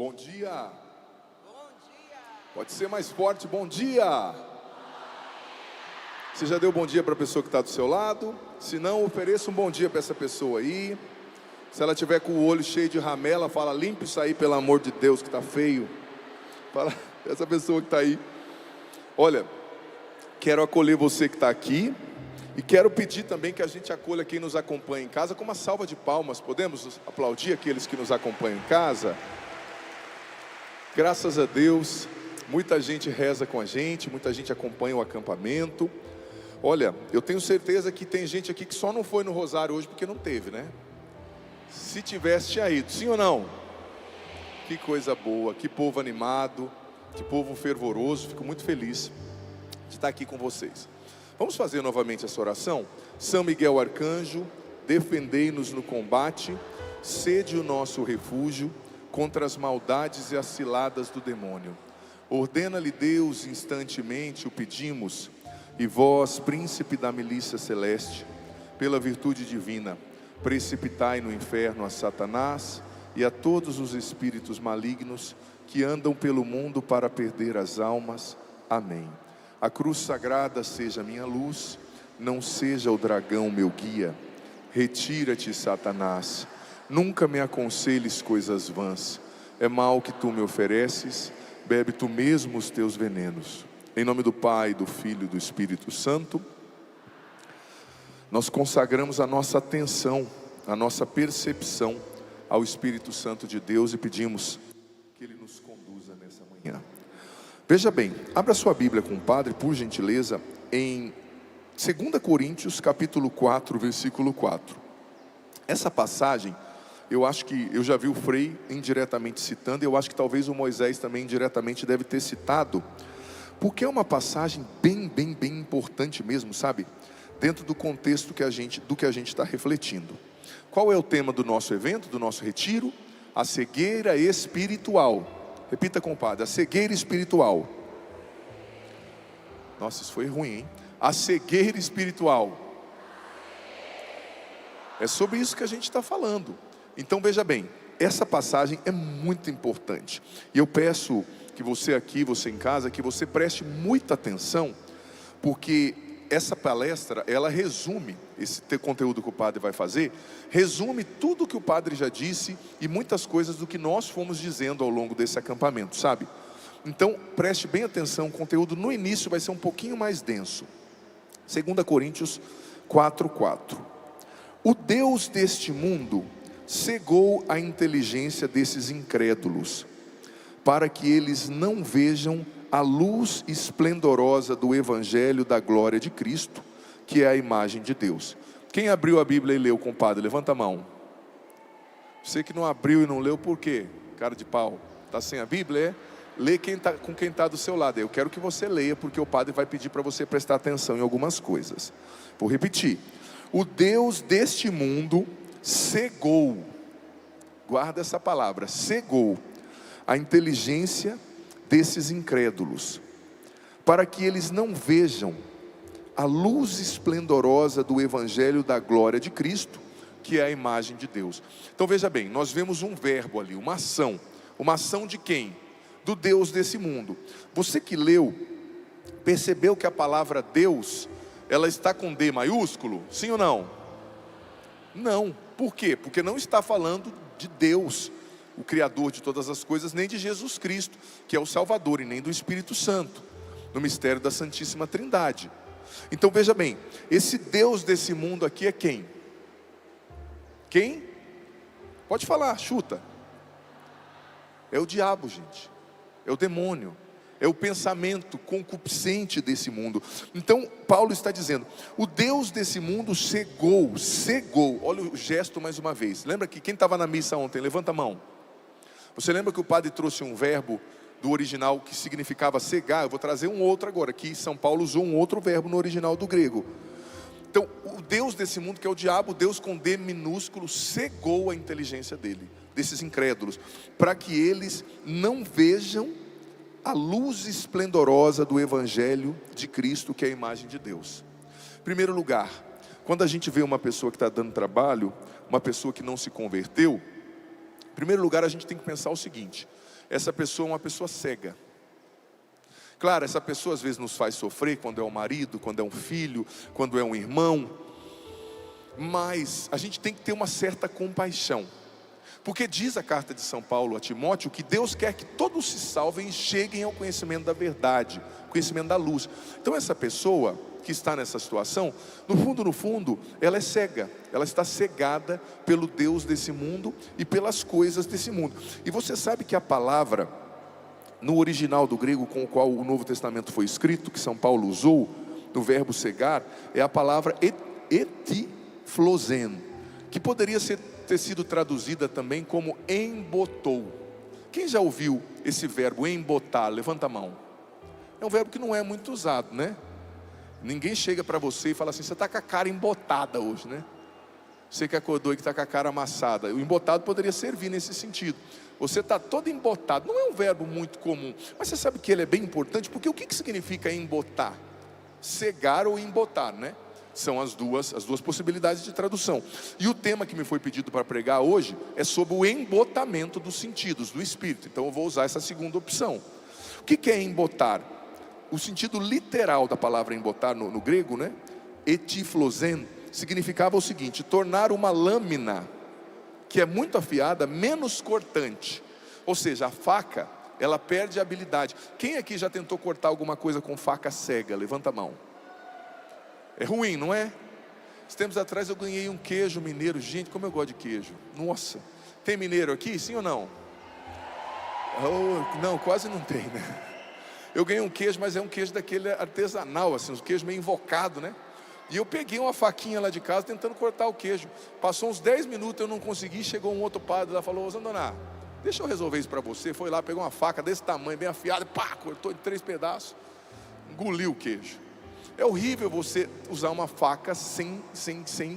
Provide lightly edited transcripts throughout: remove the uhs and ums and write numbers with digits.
Bom dia. Pode ser mais forte, bom dia. Você já deu bom dia para a pessoa que está do seu lado? Se não, ofereça um bom dia para essa pessoa aí. Se ela tiver com o olho cheio de ramela, fala: limpa isso aí, pelo amor de Deus, que está feio. Fala essa pessoa que está aí. Olha, quero acolher você que está aqui. E quero pedir também que a gente acolha quem nos acompanha em casa com uma salva de palmas. Podemos aplaudir aqueles que nos acompanham em casa? Graças a Deus, muita gente reza com a gente, muita gente acompanha o acampamento. Olha, eu tenho certeza que tem gente aqui que só não foi no Rosário hoje porque não teve, né? Se tivesse, tinha ido, sim ou não? Que coisa boa, que povo animado, que povo fervoroso. Fico muito feliz de estar aqui com vocês. Vamos fazer novamente essa oração? São Miguel Arcanjo, defendei-nos no combate, sede o nosso refúgio contra as maldades e as ciladas do demônio. Ordena-lhe Deus instantemente, o pedimos, e vós, príncipe da milícia celeste, pela virtude divina, precipitai no inferno a Satanás e a todos os espíritos malignos que andam pelo mundo para perder as almas. Amém. A cruz sagrada seja minha luz, não seja o dragão meu guia. Retira-te, Satanás. Nunca me aconselhes coisas vãs. É mal que tu me ofereces, bebe tu mesmo os teus venenos. Em nome do Pai, do Filho e do Espírito Santo, nós consagramos a nossa atenção, a nossa percepção ao Espírito Santo de Deus e pedimos que Ele nos conduza nessa manhã. Veja bem, abra sua Bíblia com o Padre, por gentileza, em 2 Coríntios, capítulo 4, versículo 4. Essa passagem, eu acho que eu já vi o Frei indiretamente citando, e eu acho que talvez o Moisés também indiretamente deve ter citado, porque é uma passagem bem importante mesmo, sabe? Dentro do contexto do que a gente está refletindo. Qual é o tema do nosso evento, do nosso retiro? A cegueira espiritual. Repita com o Padre: a cegueira espiritual. Nossa, isso foi ruim, hein? A cegueira espiritual. É sobre isso que a gente está falando. Então veja bem, essa passagem é muito importante. E eu peço que você aqui, você em casa, que você preste muita atenção, porque essa palestra, ela resume, esse conteúdo que o padre vai fazer, resume tudo que o padre já disse e muitas coisas do que nós fomos dizendo ao longo desse acampamento, sabe? Então, preste bem atenção, o conteúdo no início vai ser um pouquinho mais denso. 2 Coríntios 4:4. O Deus deste mundo cegou a inteligência desses incrédulos, para que eles não vejam a luz esplendorosa do Evangelho da glória de Cristo, que é a imagem de Deus. Quem abriu a Bíblia e leu, compadre? Levanta a mão. Você que não abriu e não leu, por quê? Cara de pau. Está sem a Bíblia? É? Lê com quem está do seu lado. Eu quero que você leia, porque o padre vai pedir para você prestar atenção em algumas coisas. Vou repetir. O Deus deste mundo cegou, guarda essa palavra, cegou a inteligência desses incrédulos, para que eles não vejam a luz esplendorosa do Evangelho da glória de Cristo, que é a imagem de Deus. Então veja bem, nós vemos um verbo ali, uma ação de quem? Do Deus desse mundo. Você que leu, percebeu que a palavra Deus, ela está com D maiúsculo? Sim ou não? Não. Por quê? Porque não está falando de Deus, o Criador de todas as coisas, nem de Jesus Cristo, que é o Salvador, e nem do Espírito Santo, no mistério da Santíssima Trindade. Então veja bem, esse Deus desse mundo aqui é quem? Quem? Pode falar, chuta. É o diabo, gente. É o demônio. É o pensamento concupiscente desse mundo. Então Paulo está dizendo, o Deus desse mundo cegou. Olha o gesto mais uma vez. Lembra que quem estava na missa ontem? Levanta a mão. Você lembra que o padre trouxe um verbo do original que significava cegar? Eu vou trazer um outro agora, que São Paulo usou um outro verbo no original do grego. Então, o Deus desse mundo, que é o diabo, Deus com D minúsculo, cegou a inteligência desses incrédulos, para que eles não vejam a luz esplendorosa do Evangelho de Cristo, que é a imagem de Deus. Em primeiro lugar, quando a gente vê uma pessoa que está dando trabalho, uma pessoa que não se converteu, em primeiro lugar a gente tem que pensar o seguinte: essa pessoa é uma pessoa cega. Claro, essa pessoa às vezes nos faz sofrer quando é um marido, quando é um filho, quando é um irmão. Mas a gente tem que ter uma certa compaixão. Porque diz a carta de São Paulo a Timóteo que Deus quer que todos se salvem e cheguem ao conhecimento da verdade, conhecimento da luz. Então essa pessoa que está nessa situação, no fundo, ela é cega. Ela está cegada pelo Deus desse mundo e pelas coisas desse mundo. E você sabe que a palavra, no original do grego com o qual o Novo Testamento foi escrito, que São Paulo usou, no verbo cegar, é a palavra etiflosen, que poderia ter sido traduzida também como embotou. Quem já ouviu esse verbo embotar? Levanta a mão. É um verbo que não é muito usado, né? Ninguém chega para você e fala assim: você está com a cara embotada hoje, né? Você que acordou e que está com a cara amassada. O embotado poderia servir nesse sentido. Você está todo embotado. Não é um verbo muito comum, mas você sabe que ele é bem importante, porque o que significa embotar? Cegar ou embotar, né? São as duas possibilidades de tradução. E o tema que me foi pedido para pregar hoje é sobre o embotamento dos sentidos, do espírito. Então eu vou usar essa segunda opção. O que é embotar? O sentido literal da palavra embotar no grego, né? Etiflosen, significava o seguinte: tornar uma lâmina que é muito afiada menos cortante. Ou seja, a faca, ela perde a habilidade. Quem aqui já tentou cortar alguma coisa com faca cega? Levanta a mão. É ruim, não é? Uns tempos atrás eu ganhei um queijo mineiro. Gente, como eu gosto de queijo. Nossa, tem mineiro aqui, sim ou não? Oh, não, quase não tem, né? Eu ganhei um queijo, mas é um queijo daquele artesanal, assim, um queijo meio invocado, né? E eu peguei uma faquinha lá de casa tentando cortar o queijo. Passou uns 10 minutos, eu não consegui. Chegou um outro padre lá, falou: ô Zandoná, deixa eu resolver isso para você. Foi lá, pegou uma faca desse tamanho, bem afiada, pá, cortou em 3 pedaços, engoliu o queijo. É horrível você usar uma faca sem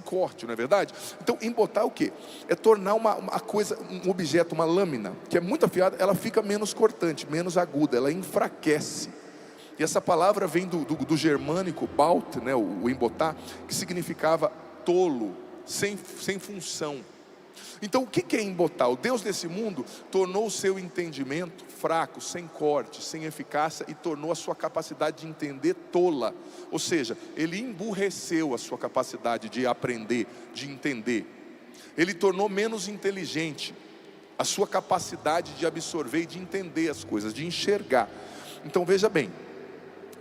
corte, não é verdade? Então, embotar o quê? É tornar uma coisa, um objeto, uma lâmina, que é muito afiada, ela fica menos cortante, menos aguda, ela enfraquece. E essa palavra vem do germânico baut, né, o embotar, que significava tolo, sem função. Então o que é embotar? O Deus desse mundo tornou o seu entendimento fraco, sem corte, sem eficácia, e tornou a sua capacidade de entender tola. Ou seja, ele emburreceu a sua capacidade de aprender, de entender. Ele tornou menos inteligente a sua capacidade de absorver e de entender as coisas, de enxergar. Então veja bem,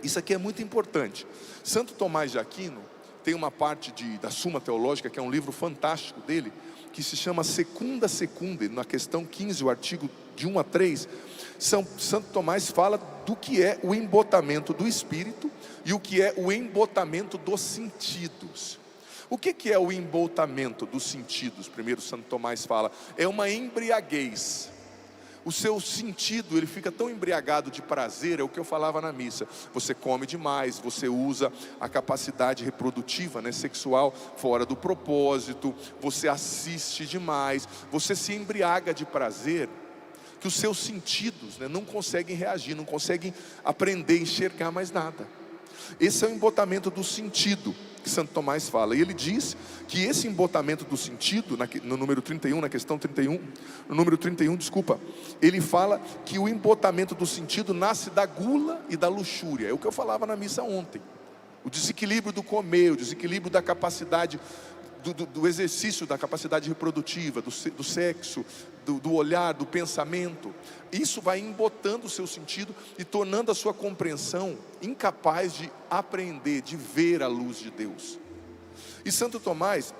isso aqui é muito importante. Santo Tomás de Aquino tem uma parte da Suma Teológica, que é um livro fantástico dele, que se chama Secunda Secunde, na questão 15, o artigo de 1 a 3, Santo Tomás fala do que é o embotamento do espírito e o que é o embotamento dos sentidos. O que é o embotamento dos sentidos? Primeiro Santo Tomás fala, é uma embriaguez. O seu sentido, ele fica tão embriagado de prazer, é o que eu falava na missa. Você come demais, você usa a capacidade reprodutiva, né, sexual, fora do propósito, você assiste demais, você se embriaga de prazer, que os seus sentidos, né, não conseguem reagir, não conseguem aprender a enxergar mais nada. Esse é o embotamento do sentido que Santo Tomás fala. E ele diz que esse embotamento do sentido, no número 31, na questão 31, no número 31, desculpa, ele fala que o embotamento do sentido nasce da gula e da luxúria. É o que eu falava na missa ontem. O desequilíbrio do comer, o desequilíbrio da capacidade do exercício da capacidade reprodutiva, do sexo, do olhar, do pensamento. Isso vai embotando o seu sentido e tornando a sua compreensão incapaz de apreender, de ver a luz de Deus. E Santo Tomás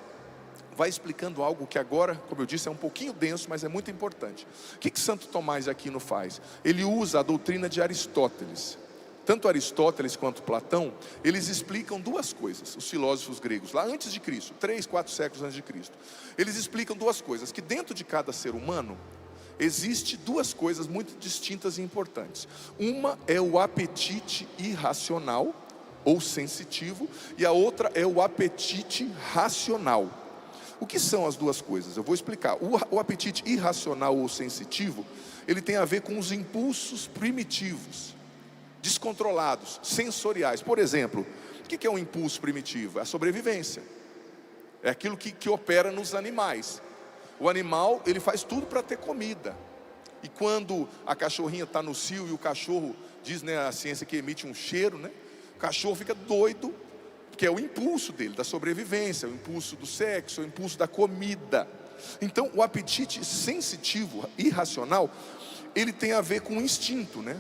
vai explicando algo que agora, como eu disse, é um pouquinho denso, mas é muito importante. O que Santo Tomás de Aquino faz? Ele usa a doutrina de Aristóteles. Tanto Aristóteles quanto Platão, eles explicam duas coisas, os filósofos gregos, lá antes de Cristo, 3, 4 séculos antes de Cristo. Eles explicam duas coisas, que dentro de cada ser humano, existe duas coisas muito distintas e importantes. Uma é o apetite irracional, ou sensitivo, e a outra é o apetite racional. O que são as duas coisas? Eu vou explicar. O apetite irracional ou sensitivo, ele tem a ver com os impulsos primitivos, descontrolados, sensoriais. Por exemplo, o que é um impulso primitivo? É a sobrevivência. É aquilo que opera nos animais. O animal, ele faz tudo para ter comida. E quando a cachorrinha está no cio e o cachorro, diz, né, a ciência que emite um cheiro, né? O cachorro fica doido, que é o impulso dele, da sobrevivência, o impulso do sexo, o impulso da comida. Então o apetite sensitivo, irracional, ele tem a ver com o instinto, né?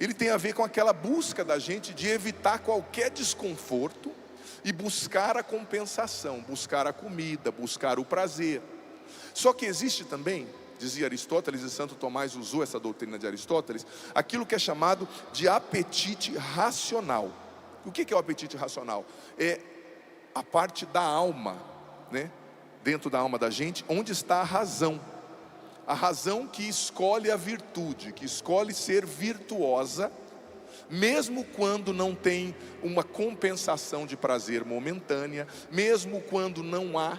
Ele tem a ver com aquela busca da gente de evitar qualquer desconforto e buscar a compensação, buscar a comida, buscar o prazer. Só que existe também, dizia Aristóteles, e Santo Tomás usou essa doutrina de Aristóteles, aquilo que é chamado de apetite racional. O que é o apetite racional? É a parte da alma, né? Dentro da alma da gente, onde está a razão. A razão que escolhe a virtude, que escolhe ser virtuosa, mesmo quando não tem uma compensação de prazer momentânea, mesmo quando não há,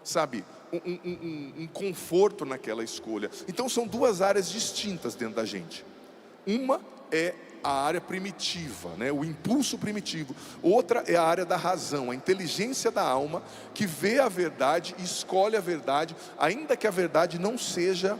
sabe, um conforto naquela escolha. Então são duas áreas distintas dentro da gente. Uma é a área primitiva, né? O impulso primitivo. Outra é a área da razão, a inteligência da alma, que vê a verdade e escolhe a verdade, ainda que a verdade não seja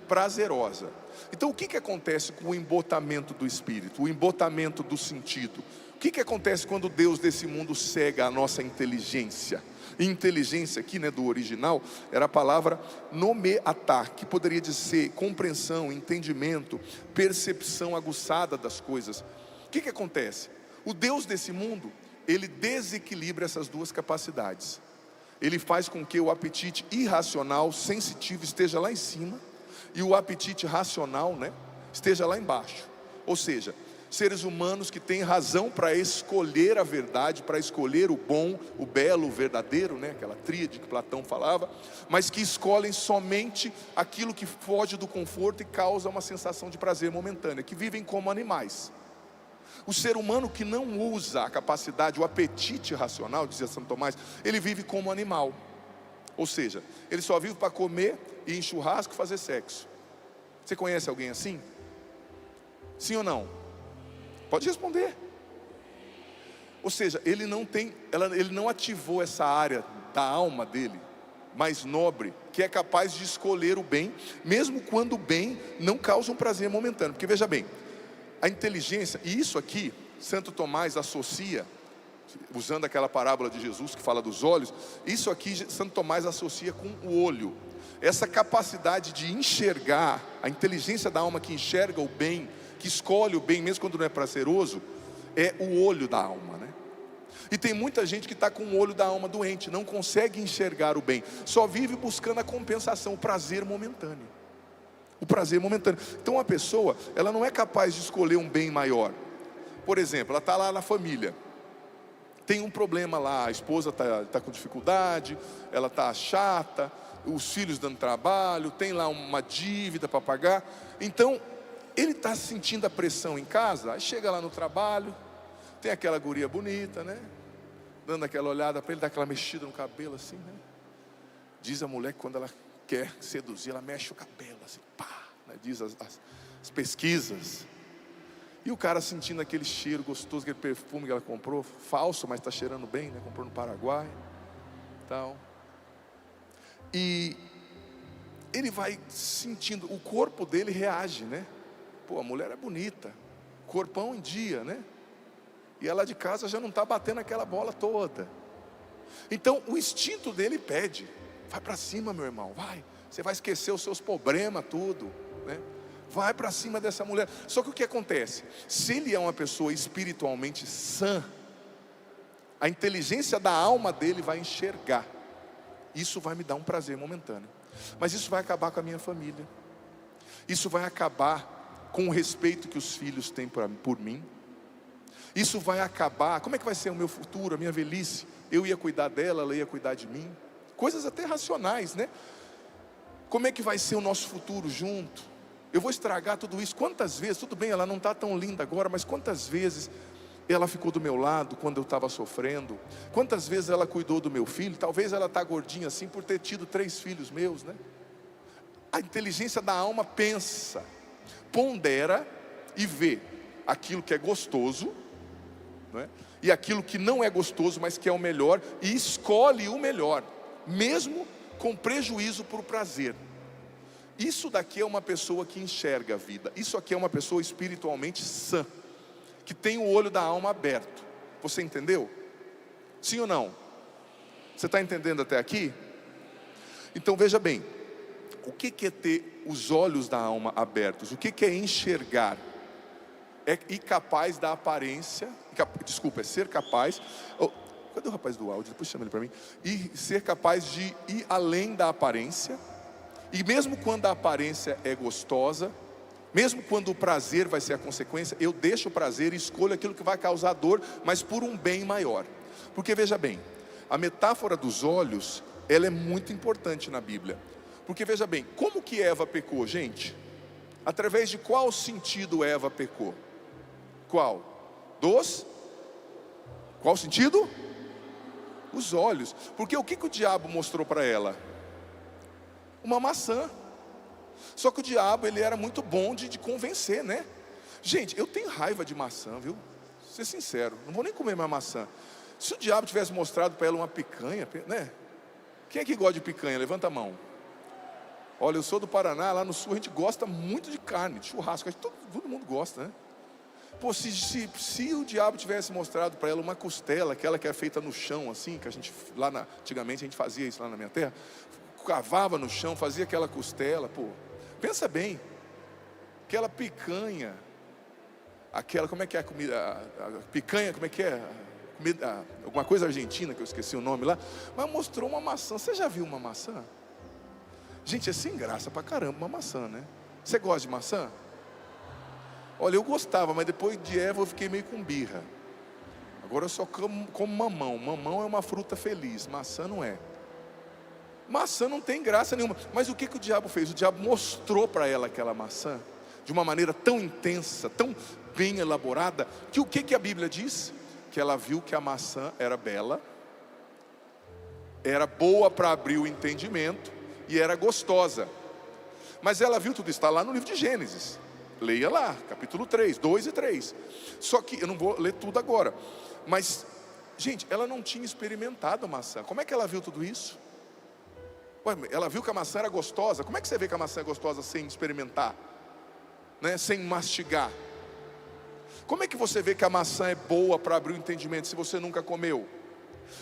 prazerosa. Então o que acontece com o embotamento do espírito, o embotamento do sentido? O que acontece quando Deus desse mundo cega a nossa inteligência? Inteligência aqui, né, do original, era a palavra nomeatá, que poderia dizer compreensão, entendimento, percepção aguçada das coisas. O que acontece? O Deus desse mundo, ele desequilibra essas duas capacidades. Ele faz com que o apetite irracional, sensitivo, esteja lá em cima, e o apetite racional, né, esteja lá embaixo. Ou seja, seres humanos que têm razão para escolher a verdade, para escolher o bom, o belo, o verdadeiro, né? Aquela tríade que Platão falava, mas que escolhem somente aquilo que foge do conforto e causa uma sensação de prazer momentânea, que vivem como animais. O ser humano que não usa a capacidade, o apetite racional, dizia Santo Tomás, ele vive como animal. Ou seja, ele só vive para comer, ir em churrasco e fazer sexo. Você conhece alguém assim? Sim ou não? Pode responder. Ou seja, ele não ativou essa área da alma dele, mais nobre, que é capaz de escolher o bem, mesmo quando o bem não causa um prazer momentâneo. Porque veja bem, a inteligência, e isso aqui, Santo Tomás associa, usando aquela parábola de Jesus que fala dos olhos, isso aqui Santo Tomás associa com o olho. Essa capacidade de enxergar, a inteligência da alma que enxerga o bem, que escolhe o bem mesmo quando não é prazeroso, é o olho da alma, né? E tem muita gente que está com o olho da alma doente, não consegue enxergar o bem, só vive buscando a compensação, o prazer momentâneo. O prazer momentâneo. Então a pessoa, ela não é capaz de escolher um bem maior. Por exemplo, ela está lá na família, tem um problema lá, a esposa está com dificuldade, ela está chata, os filhos dando trabalho, tem lá uma dívida para pagar. Então ele está sentindo a pressão em casa, aí chega lá no trabalho, tem aquela guria bonita, né? Dando aquela olhada para ele, dá aquela mexida no cabelo assim, né? Diz a mulher que quando ela quer seduzir, ela mexe o cabelo assim, pá, né? Diz as pesquisas. E o cara sentindo aquele cheiro gostoso, aquele perfume que ela comprou, falso, mas está cheirando bem, né? Comprou no Paraguai, tal. E ele vai sentindo, o corpo dele reage, né? Pô, a mulher é bonita, corpão em dia, né? E ela de casa já não está batendo aquela bola toda. Então o instinto dele pede, vai para cima, meu irmão, vai. Você vai esquecer os seus problemas, tudo, né? Vai para cima dessa mulher. Só que o que acontece? Se ele é uma pessoa espiritualmente sã, a inteligência da alma dele vai enxergar. Isso vai me dar um prazer momentâneo, mas isso vai acabar com a minha família. Isso vai acabar com o respeito que os filhos têm por mim. Isso vai acabar, como é que vai ser o meu futuro, a minha velhice? Eu ia cuidar dela, ela ia cuidar de mim. Coisas até racionais, né? Como é que vai ser o nosso futuro junto? Eu vou estragar tudo isso. Quantas vezes, tudo bem, ela não está tão linda agora, mas quantas vezes ela ficou do meu lado quando eu estava sofrendo? Quantas vezes ela cuidou do meu filho? Talvez ela está gordinha assim por ter tido 3 filhos meus, né? A inteligência da alma pensa, pondera e vê aquilo que é gostoso, né? E aquilo que não é gostoso, mas que é o melhor, e escolhe o melhor, mesmo com prejuízo para o prazer. Isso daqui é uma pessoa que enxerga a vida. Isso aqui é uma pessoa espiritualmente sã, que tem o olho da alma aberto. Você entendeu? Sim ou não? Você está entendendo até aqui? Então veja bem, o que é ter os olhos da alma abertos? O que é enxergar? É ir capaz da aparência, é ser capaz, cadê o rapaz do áudio? Depois chama ele para mim. E ser capaz de ir além da aparência, e mesmo quando a aparência é gostosa, mesmo quando o prazer vai ser a consequência, eu deixo o prazer e escolho aquilo que vai causar dor, mas por um bem maior. Porque veja bem, a metáfora dos olhos, ela é muito importante na Bíblia. Porque veja bem, como que Eva pecou, gente? Através de qual sentido Eva pecou? Qual? Qual sentido? Os olhos. Porque o que o diabo mostrou para ela? Uma maçã. Só que o diabo, ele era muito bom de convencer, né? Gente, eu tenho raiva de maçã, viu? Vou ser sincero, não vou nem comer mais maçã. Se o diabo tivesse mostrado para ela uma picanha, né? Quem é que gosta de picanha? Levanta a mão. Olha, eu sou do Paraná, lá no sul a gente gosta muito de carne, de churrasco. Acho que todo mundo gosta, né? Pô, se o diabo tivesse mostrado para ela uma costela, aquela que é feita no chão, assim, que a gente, antigamente a gente fazia isso lá na minha terra, cavava no chão, fazia aquela costela, pô, pensa bem, aquela picanha, como é que é a comida, a picanha, como é que é? Comida, alguma coisa argentina, que eu esqueci o nome lá, mas mostrou uma maçã. Você já viu uma maçã? Gente, é sem graça pra caramba uma maçã, né? Você gosta de maçã? Olha, eu gostava, mas depois de Eva eu fiquei meio com birra. Agora eu só como mamão. Mamão é uma fruta feliz, maçã não é. Maçã não tem graça nenhuma. Mas o que o diabo fez? O diabo mostrou para ela aquela maçã de uma maneira tão intensa, tão bem elaborada, que o que a Bíblia diz? Que ela viu que a maçã era bela, era boa para abrir o entendimento e era gostosa. Mas ela viu tudo isso, está lá no livro de Gênesis. Leia lá, capítulo 3, 2 e 3. Só que eu não vou ler tudo agora. Mas, gente, ela não tinha experimentado a maçã. Como é que ela viu tudo isso? Ué, ela viu que a maçã era gostosa. Como é que você vê que a maçã é gostosa sem experimentar? Né? Sem mastigar? Como é que você vê que a maçã é boa para abrir o entendimento se você nunca comeu?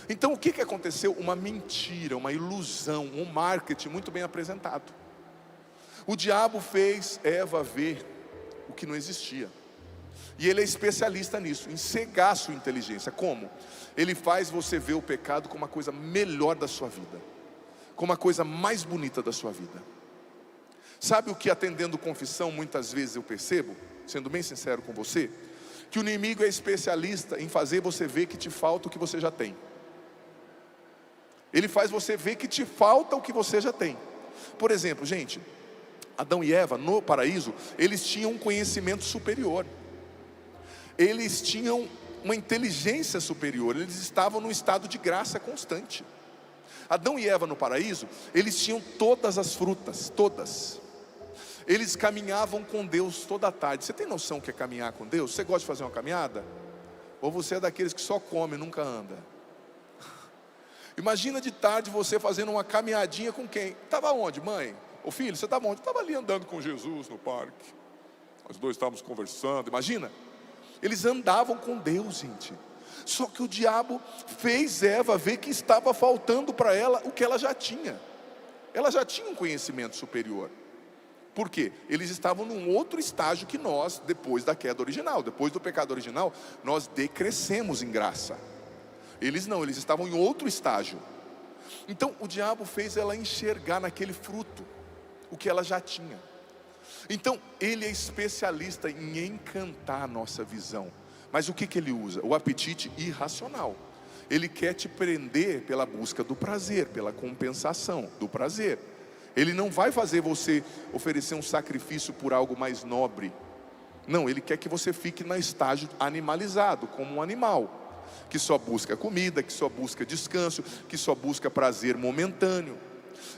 Então o que aconteceu? Uma mentira, uma ilusão, um marketing muito bem apresentado. O diabo fez Eva ver o que não existia. E ele é especialista nisso, em cegar a sua inteligência. Como? Ele faz você ver o pecado como uma coisa melhor da sua vida, como a coisa mais bonita da sua vida. Sabe o que, atendendo confissão, muitas vezes eu percebo, sendo bem sincero com você? Que o inimigo é especialista em fazer você ver que te falta o que você já tem. Ele faz você ver que te falta o que você já tem. Por exemplo, gente, Adão e Eva no paraíso, eles tinham um conhecimento superior. Eles tinham uma inteligência superior. Eles estavam num estado de graça constante. Adão e Eva no paraíso, eles tinham todas as frutas, todas. Eles caminhavam com Deus toda a tarde. Você tem noção o que é caminhar com Deus? Você gosta de fazer uma caminhada? Ou você é daqueles que só come e nunca anda? Imagina de tarde você fazendo uma caminhadinha com quem? Estava onde, mãe? Ô filho, você estava onde? Estava ali andando com Jesus no parque. Nós dois estávamos conversando. Imagina. Eles andavam com Deus, gente. Só que o diabo fez Eva ver que estava faltando para ela o que ela já tinha. Ela já tinha um conhecimento superior. Por quê? Eles estavam num outro estágio que nós, depois da queda original. Depois do pecado original, nós decrescemos em graça. Eles não, eles estavam em outro estágio. Então o diabo fez ela enxergar naquele fruto o que ela já tinha. Então ele é especialista em encantar a nossa visão. Mas o que ele usa? O apetite irracional. Ele quer te prender pela busca do prazer, pela compensação do prazer. Ele não vai fazer você oferecer um sacrifício por algo mais nobre. Não, ele quer que você fique no estágio animalizado, como um animal, que só busca comida, que só busca descanso, que só busca prazer momentâneo.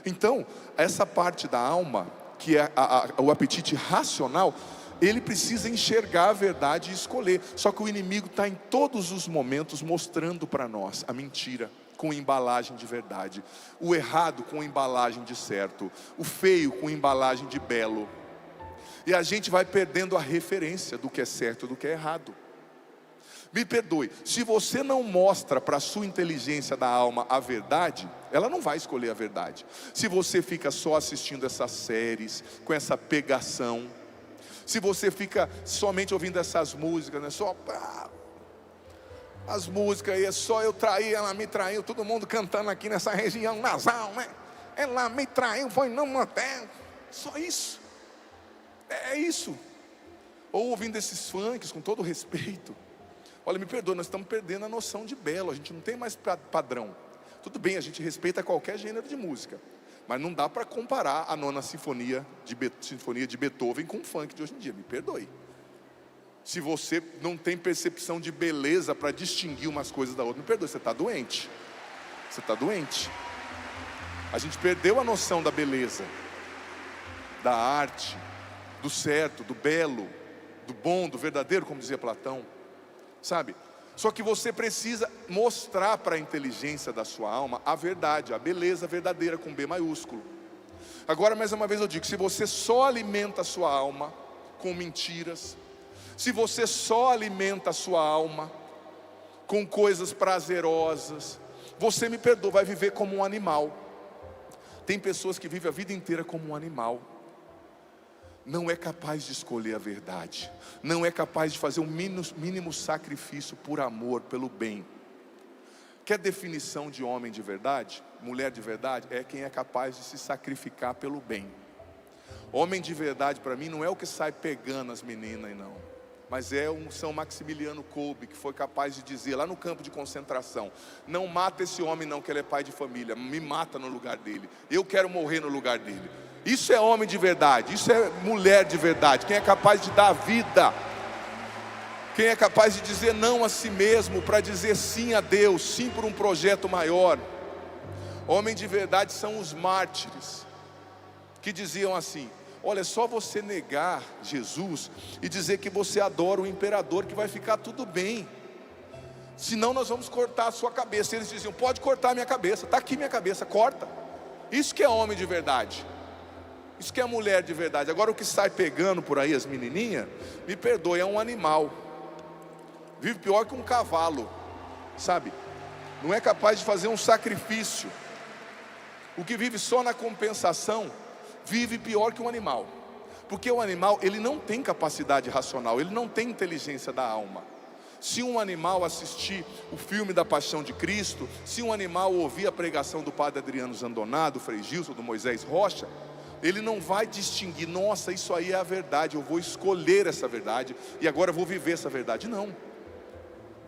Então, essa parte da alma, que é o apetite racional, ele precisa enxergar a verdade e escolher. Só que o inimigo está em todos os momentos mostrando para nós a mentira com embalagem de verdade, o errado com embalagem de certo, o feio com embalagem de belo. E a gente vai perdendo a referência do que é certo e do que é errado. Me perdoe, se você não mostra para a sua inteligência da alma a verdade, ela não vai escolher a verdade. Se você fica só assistindo essas séries, com essa pegação, se você fica somente ouvindo essas músicas, né? Só as músicas aí, é só eu traí, ela me traiu, todo mundo cantando aqui nessa região nasal, né? Ela me traiu, foi no motel, só isso. É isso. Ou ouvindo esses funks, com todo respeito. Olha, me perdoa, nós estamos perdendo a noção de belo, a gente não tem mais padrão. Tudo bem, a gente respeita qualquer gênero de música, mas não dá para comparar a nona sinfonia de Beethoven com o funk de hoje em dia, me perdoe. Se você não tem percepção de beleza para distinguir umas coisas da outra, me perdoe, você está doente. Você está doente. A gente perdeu a noção da beleza, da arte, do certo, do belo, do bom, do verdadeiro, como dizia Platão. Sabe? Só que você precisa mostrar para a inteligência da sua alma a verdade, a beleza verdadeira com B maiúsculo. Agora, mais uma vez eu digo, se você só alimenta a sua alma com mentiras, se você só alimenta a sua alma com coisas prazerosas, você, me perdoa, vai viver como um animal. Tem pessoas que vivem a vida inteira como um animal. Não é capaz de escolher a verdade, não é capaz de fazer um mínimo sacrifício por amor, pelo bem. Quer definição de homem de verdade, mulher de verdade? É quem é capaz de se sacrificar pelo bem. Homem de verdade para mim não é o que sai pegando as meninas, não, mas é um São Maximiliano Kolbe, que foi capaz de dizer lá no campo de concentração: não mata esse homem não, que ele é pai de família, me mata no lugar dele, eu quero morrer no lugar dele. Isso é homem de verdade, isso é mulher de verdade, quem é capaz de dar a vida, quem é capaz de dizer não a si mesmo, para dizer sim a Deus, sim por um projeto maior. Homem de verdade são os mártires, que diziam assim: olha, é só você negar Jesus e dizer que você adora o imperador, que vai ficar tudo bem, senão nós vamos cortar a sua cabeça. Eles diziam: pode cortar a minha cabeça, está aqui minha cabeça, corta. Isso que é homem de verdade, isso que é mulher de verdade. Agora o que sai pegando por aí as menininhas, me perdoe, é um animal, vive pior que um cavalo, sabe? Não é capaz de fazer um sacrifício. O que vive só na compensação, vive pior que um animal. Porque o animal, ele não tem capacidade racional, ele não tem inteligência da alma. Se um animal assistir o filme da Paixão de Cristo, se um animal ouvir a pregação do padre Adriano Zandoná, do Frei Gilson, do Moisés Rocha, ele não vai distinguir: nossa, isso aí é a verdade, eu vou escolher essa verdade e agora eu vou viver essa verdade. Não.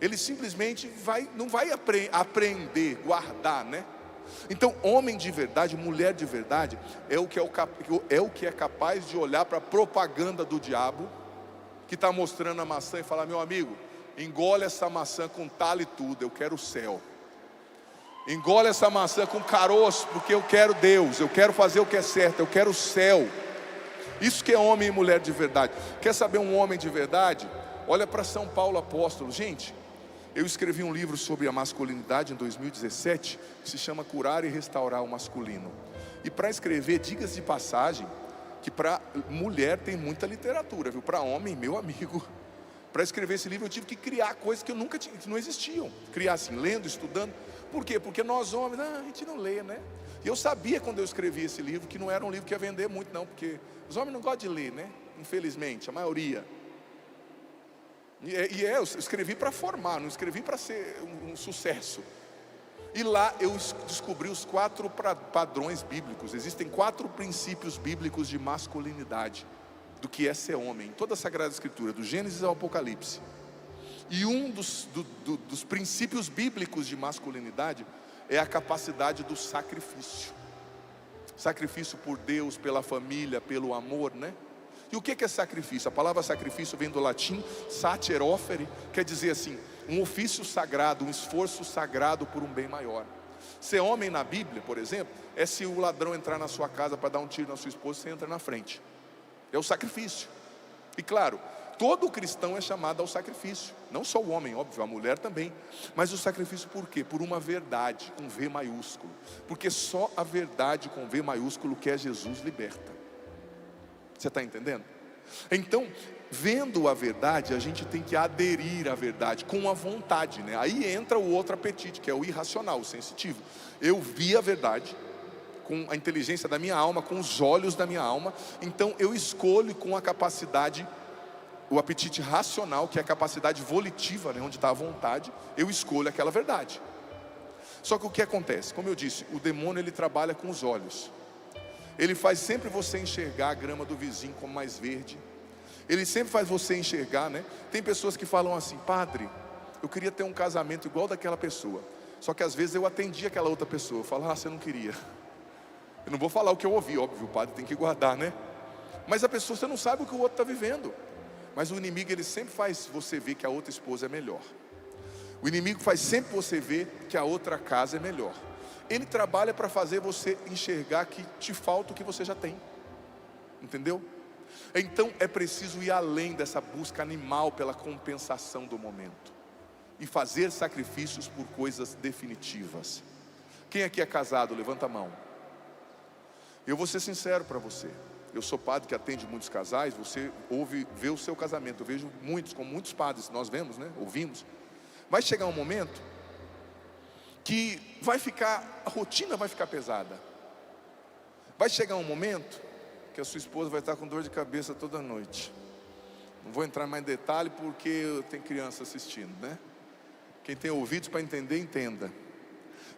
Ele simplesmente não vai aprender, guardar, né? Então, homem de verdade, mulher de verdade, é o que é capaz de olhar para a propaganda do diabo, que está mostrando a maçã, e falar: meu amigo, engole essa maçã com talo e tudo, eu quero o céu. Engole essa maçã com caroço, porque eu quero Deus, eu quero fazer o que é certo, eu quero o céu. Isso que é homem e mulher de verdade. Quer saber um homem de verdade? Olha para São Paulo apóstolo. Gente, eu escrevi um livro sobre a masculinidade em 2017, que se chama Curar e Restaurar o Masculino. E para escrever, diga-se de passagem, que para mulher tem muita literatura, viu? Para homem, meu amigo, para escrever esse livro eu tive que criar coisas que eu nunca tinha, que não existiam. Criar assim, lendo, estudando. Por quê? Porque nós homens, a gente não lê, né? E eu sabia quando eu escrevi esse livro que não era um livro que ia vender muito não, porque os homens não gostam de ler, né? Infelizmente, a maioria. Eu escrevi para formar, não escrevi para ser um sucesso. E lá eu descobri os 4 padrões bíblicos. Existem 4 princípios bíblicos de masculinidade, do que é ser homem, toda a Sagrada Escritura, do Gênesis ao Apocalipse. E um dos princípios bíblicos de masculinidade é a capacidade do sacrifício. Sacrifício por Deus, pela família, pelo amor, né? E o que é sacrifício? A palavra sacrifício vem do latim sacerofere, quer dizer assim, um ofício sagrado, um esforço sagrado por um bem maior. Ser homem na Bíblia, por exemplo, é se o ladrão entrar na sua casa para dar um tiro na sua esposa, você entra na frente. É o sacrifício. E claro, Todo cristão é chamado ao sacrifício, não só o homem, óbvio, a mulher também. Mas o sacrifício por quê? Por uma verdade, com V maiúsculo. Porque só a verdade com V maiúsculo que é Jesus liberta. Você está entendendo? Então, vendo a verdade, a gente tem que aderir à verdade com a vontade, né? Aí entra o outro apetite, que é o irracional, o sensitivo. Eu vi a verdade com a inteligência da minha alma, com os olhos da minha alma. Então eu escolho com a capacidade, o apetite racional, que é a capacidade volitiva, né? Onde está a vontade, eu escolho aquela verdade. Só que o que acontece? Como eu disse, o demônio ele trabalha com os olhos. Ele faz sempre você enxergar a grama do vizinho como mais verde. Ele sempre faz você enxergar, né? Tem pessoas que falam assim: padre, eu queria ter um casamento igual daquela pessoa. Só que às vezes eu atendi aquela outra pessoa. Eu falo: você não queria. Eu não vou falar o que eu ouvi, óbvio, o padre tem que guardar, né? Mas a pessoa, você não sabe o que o outro está vivendo. Mas o inimigo, ele sempre faz você ver que a outra esposa é melhor. O inimigo faz sempre você ver que a outra casa é melhor. Ele trabalha para fazer você enxergar que te falta o que você já tem. Entendeu? Então é preciso ir além dessa busca animal pela compensação do momento e fazer sacrifícios por coisas definitivas. Quem aqui é casado? Levanta a mão. Eu vou ser sincero para você. Eu sou padre que atende muitos casais. Você vê o seu casamento. Eu vejo muitos, como muitos padres nós vemos, né? Ouvimos. Vai chegar um momento que a rotina vai ficar pesada. Vai chegar um momento que a sua esposa vai estar com dor de cabeça toda noite. Não vou entrar mais em detalhe porque tem criança assistindo, né? Quem tem ouvidos para entender, entenda.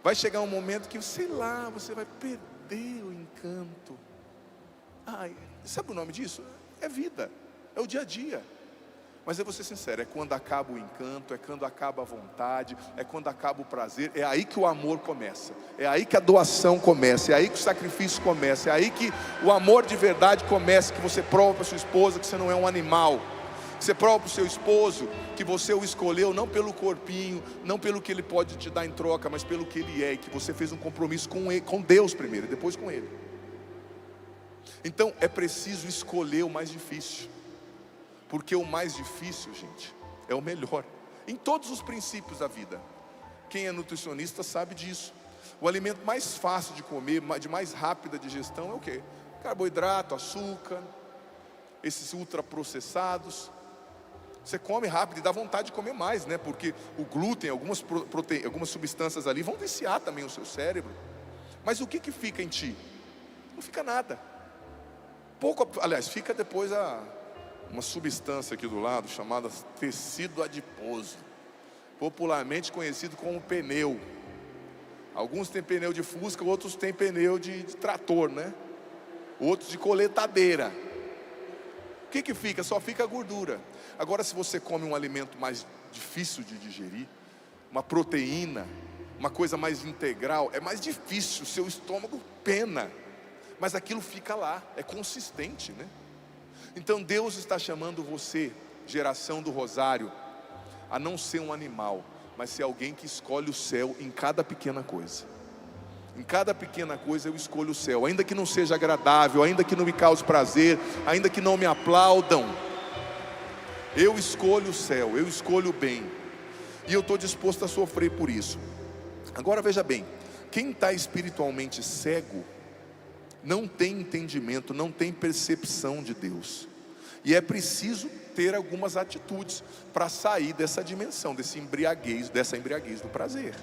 Vai chegar um momento que, sei lá, você vai perder o encanto. Sabe o nome disso? É vida, é o dia a dia. Mas eu vou ser sincero, é quando acaba o encanto, é quando acaba a vontade, é quando acaba o prazer, é aí que o amor começa, é aí que a doação começa, é aí que o sacrifício começa, é aí que o amor de verdade começa, que você prova para sua esposa que você não é um animal, que você prova para o seu esposo que você o escolheu não pelo corpinho, não pelo que ele pode te dar em troca, mas pelo que ele é, e que você fez um compromisso com ele, com Deus primeiro, e depois com ele. Então é preciso escolher o mais difícil. Porque o mais difícil, gente, é o melhor em todos os princípios da vida. Quem é nutricionista sabe disso. O alimento mais fácil de comer, de mais rápida digestão é o quê? Carboidrato, açúcar, esses ultraprocessados. Você come rápido e dá vontade de comer mais, né? Porque o glúten, algumas substâncias ali vão viciar também o seu cérebro. Mas o que fica em ti? Não fica nada. Aliás, fica depois uma substância aqui do lado chamada tecido adiposo, popularmente conhecido como pneu. Alguns têm pneu de Fusca, outros têm pneu de trator, né? Outros de coletadeira. O que fica? Só fica a gordura. Agora, se você come um alimento mais difícil de digerir, uma proteína, uma coisa mais integral, é mais difícil, o seu estômago pena, mas aquilo fica lá, é consistente, né? Então Deus está chamando você, geração do Rosário, a não ser um animal, mas ser alguém que escolhe o céu em cada pequena coisa. Em cada pequena coisa eu escolho o céu, ainda que não seja agradável, ainda que não me cause prazer, ainda que não me aplaudam. Eu escolho o céu, eu escolho o bem, e eu estou disposto a sofrer por isso. Agora veja bem, quem está espiritualmente cego não tem entendimento, não tem percepção de Deus. E é preciso ter algumas atitudes para sair dessa dimensão, dessa embriaguez do prazer.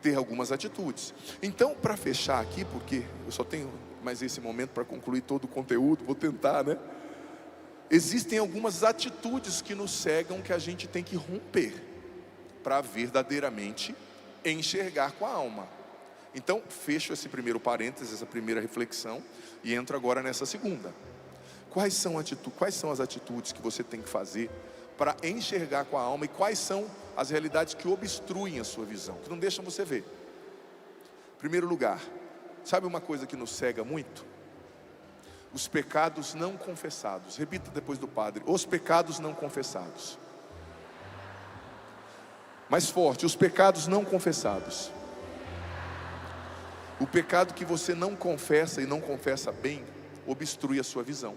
Ter algumas atitudes. Então, para fechar aqui, porque eu só tenho mais esse momento para concluir todo o conteúdo, vou tentar, né? Existem algumas atitudes que nos cegam, que a gente tem que romper para verdadeiramente enxergar com a alma. Então, fecho esse primeiro parênteses, essa primeira reflexão, e entro agora nessa segunda. Quais são as atitudes que você tem que fazer para enxergar com a alma, e quais são as realidades que obstruem a sua visão, que não deixam você ver? Em primeiro lugar, sabe uma coisa que nos cega muito? Os pecados não confessados. Repita depois do padre: os pecados não confessados. Mais forte: os pecados não confessados. O pecado que você não confessa e não confessa bem obstrui a sua visão.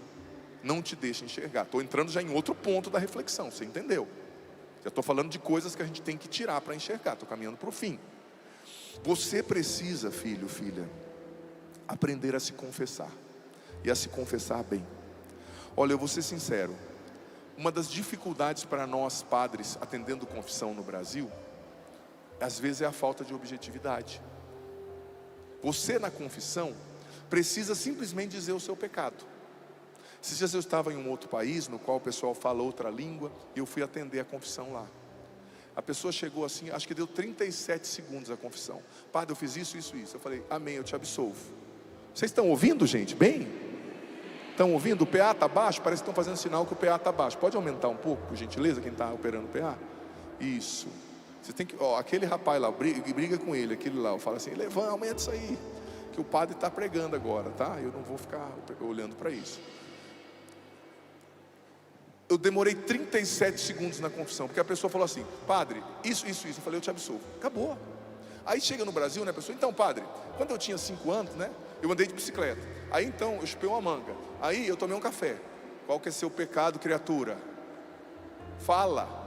não te deixa enxergar. Estou entrando já em outro ponto da reflexão, você entendeu? Já estou falando de coisas que a gente tem que tirar para enxergar, estou caminhando para o fim. Você precisa, filho, filha, aprender a se confessar, e a se confessar bem. Olha, eu vou ser sincero, uma das dificuldades para nós padres atendendo confissão no Brasil, às vezes é a falta de objetividade. Você na confissão precisa simplesmente dizer o seu pecado. Esses dias eu estava em um outro país, no qual o pessoal fala outra língua, e eu fui atender a confissão lá. A pessoa chegou assim, acho que deu 37 segundos a confissão. Padre, eu fiz isso, isso, isso. Eu falei, amém, eu te absolvo. Vocês estão ouvindo, gente? Bem? Estão ouvindo? O PA está baixo? Parece que estão fazendo sinal que o PA está baixo. Pode aumentar um pouco, por gentileza, quem está operando o PA? Isso. Você tem que, aquele rapaz lá, briga com ele, aquele lá, fala assim, levanta, aumenta isso aí, que o padre está pregando agora, tá? Eu não vou ficar olhando para isso. Eu demorei 37 segundos na confissão, porque a pessoa falou assim, padre, isso, isso, isso. Eu falei, eu te absolvo. Acabou. Aí chega no Brasil, né, a pessoa, então padre, quando eu tinha 5 anos, né, eu andei de bicicleta. Aí então, eu chupei uma manga. Aí eu tomei um café. Qual que é seu pecado, criatura? Fala.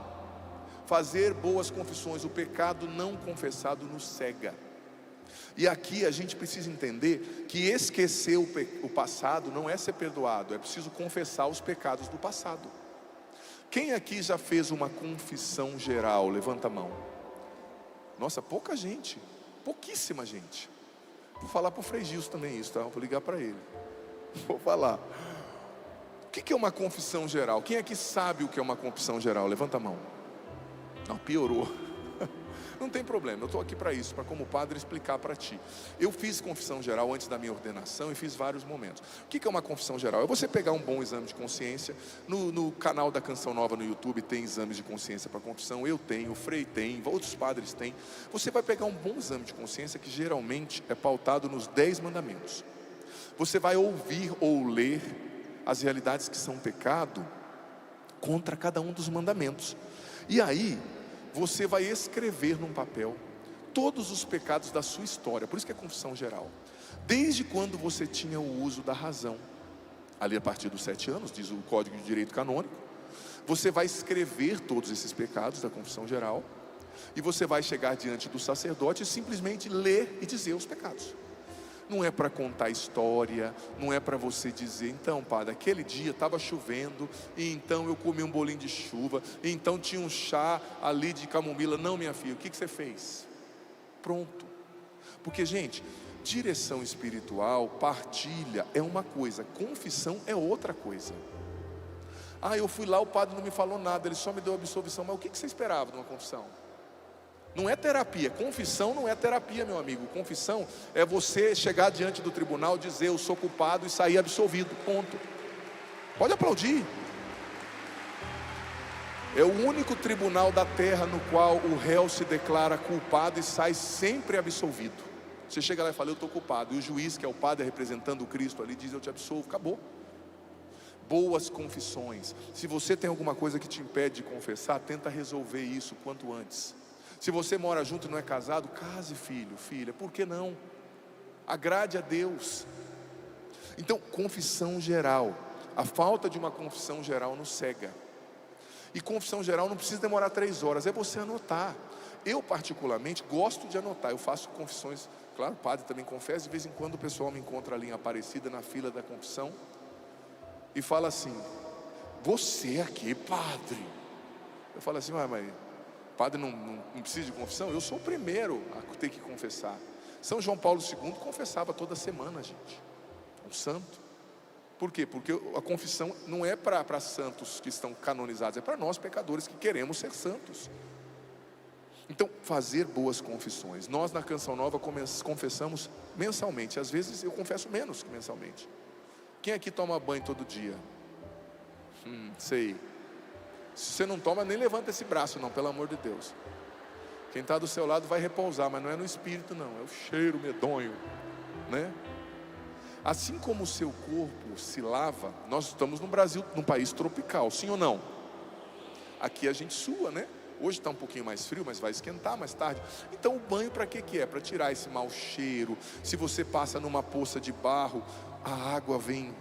Fazer boas confissões, o pecado não confessado nos cega. E aqui a gente precisa entender que esquecer o passado não é ser perdoado, é preciso confessar os pecados do passado. Quem aqui já fez uma confissão geral? Levanta a mão. Nossa, pouca gente, pouquíssima gente. Vou falar para o Frei Gilson também isso, tá? Vou ligar para ele. Vou falar. O que é uma confissão geral? Quem aqui sabe o que é uma confissão geral? Levanta a mão. Não, piorou. Não tem problema, eu estou aqui para isso, para como padre explicar para ti. Eu fiz confissão geral antes da minha ordenação e fiz vários momentos. O que é uma confissão geral? É você pegar um bom exame de consciência. No canal da Canção Nova no YouTube tem exames de consciência para confissão. Eu tenho, o Frei tem, outros padres têm. Você vai pegar um bom exame de consciência que geralmente é pautado nos 10 mandamentos. Você vai ouvir ou ler as realidades que são pecado contra cada um dos mandamentos. E aí você vai escrever num papel todos os pecados da sua história. Por isso que é confissão geral. Desde quando você tinha o uso da razão, ali a partir dos 7 anos, diz o Código de Direito Canônico. Você vai escrever todos esses pecados da confissão geral, e você vai chegar diante do sacerdote e simplesmente ler e dizer os pecados. Não é para contar história, não é para você dizer, então padre, aquele dia estava chovendo, e então eu comi um bolinho de chuva, e então tinha um chá ali de camomila. Não, minha filha, o que você fez? Pronto. Porque, gente, direção espiritual, partilha é uma coisa, confissão é outra coisa. Ah, eu fui lá, o padre não me falou nada, ele só me deu absolvição. Mas o que você esperava de uma confissão? Não é terapia, confissão não é terapia, meu amigo. Confissão é você chegar diante do tribunal, dizer eu sou culpado e sair absolvido, ponto. Pode aplaudir. É o único tribunal da terra no qual o réu se declara culpado e sai sempre absolvido. Você chega lá e fala, eu estou culpado, e o juiz, que é o padre representando o Cristo ali, diz, eu te absolvo, acabou. Boas confissões. Se você tem alguma coisa que te impede de confessar, tenta resolver isso quanto antes. Se você mora junto e não é casado, case, filho, filha, por que não? Agrade a Deus. Então, confissão geral. A falta de uma confissão geral nos cega. E confissão geral não precisa demorar 3 horas, é você anotar. Eu particularmente gosto de anotar. Eu faço confissões, claro, o padre também confessa. De vez em quando o pessoal me encontra ali em Aparecida, na fila da confissão, e fala assim, você aqui, padre? Eu falo assim, mas padre não precisa de confissão? Eu sou o primeiro a ter que confessar. São João Paulo II confessava toda semana, gente. Um santo. Por quê? Porque a confissão não é para santos que estão canonizados, é para nós pecadores que queremos ser santos. Então, fazer boas confissões. Nós na Canção Nova confessamos mensalmente. Às vezes eu confesso menos que mensalmente. Quem aqui toma banho todo dia? Sei. Se você não toma, nem levanta esse braço não, pelo amor de Deus. Quem está do seu lado vai repousar, mas não é no espírito não, é o cheiro medonho, né? Assim como o seu corpo se lava, nós estamos no Brasil, num país tropical, sim ou não? Aqui a gente sua, né? Hoje está um pouquinho mais frio, mas vai esquentar mais tarde. Então o banho para que é? Para tirar esse mau cheiro. Se você passa numa poça de barro, a água vem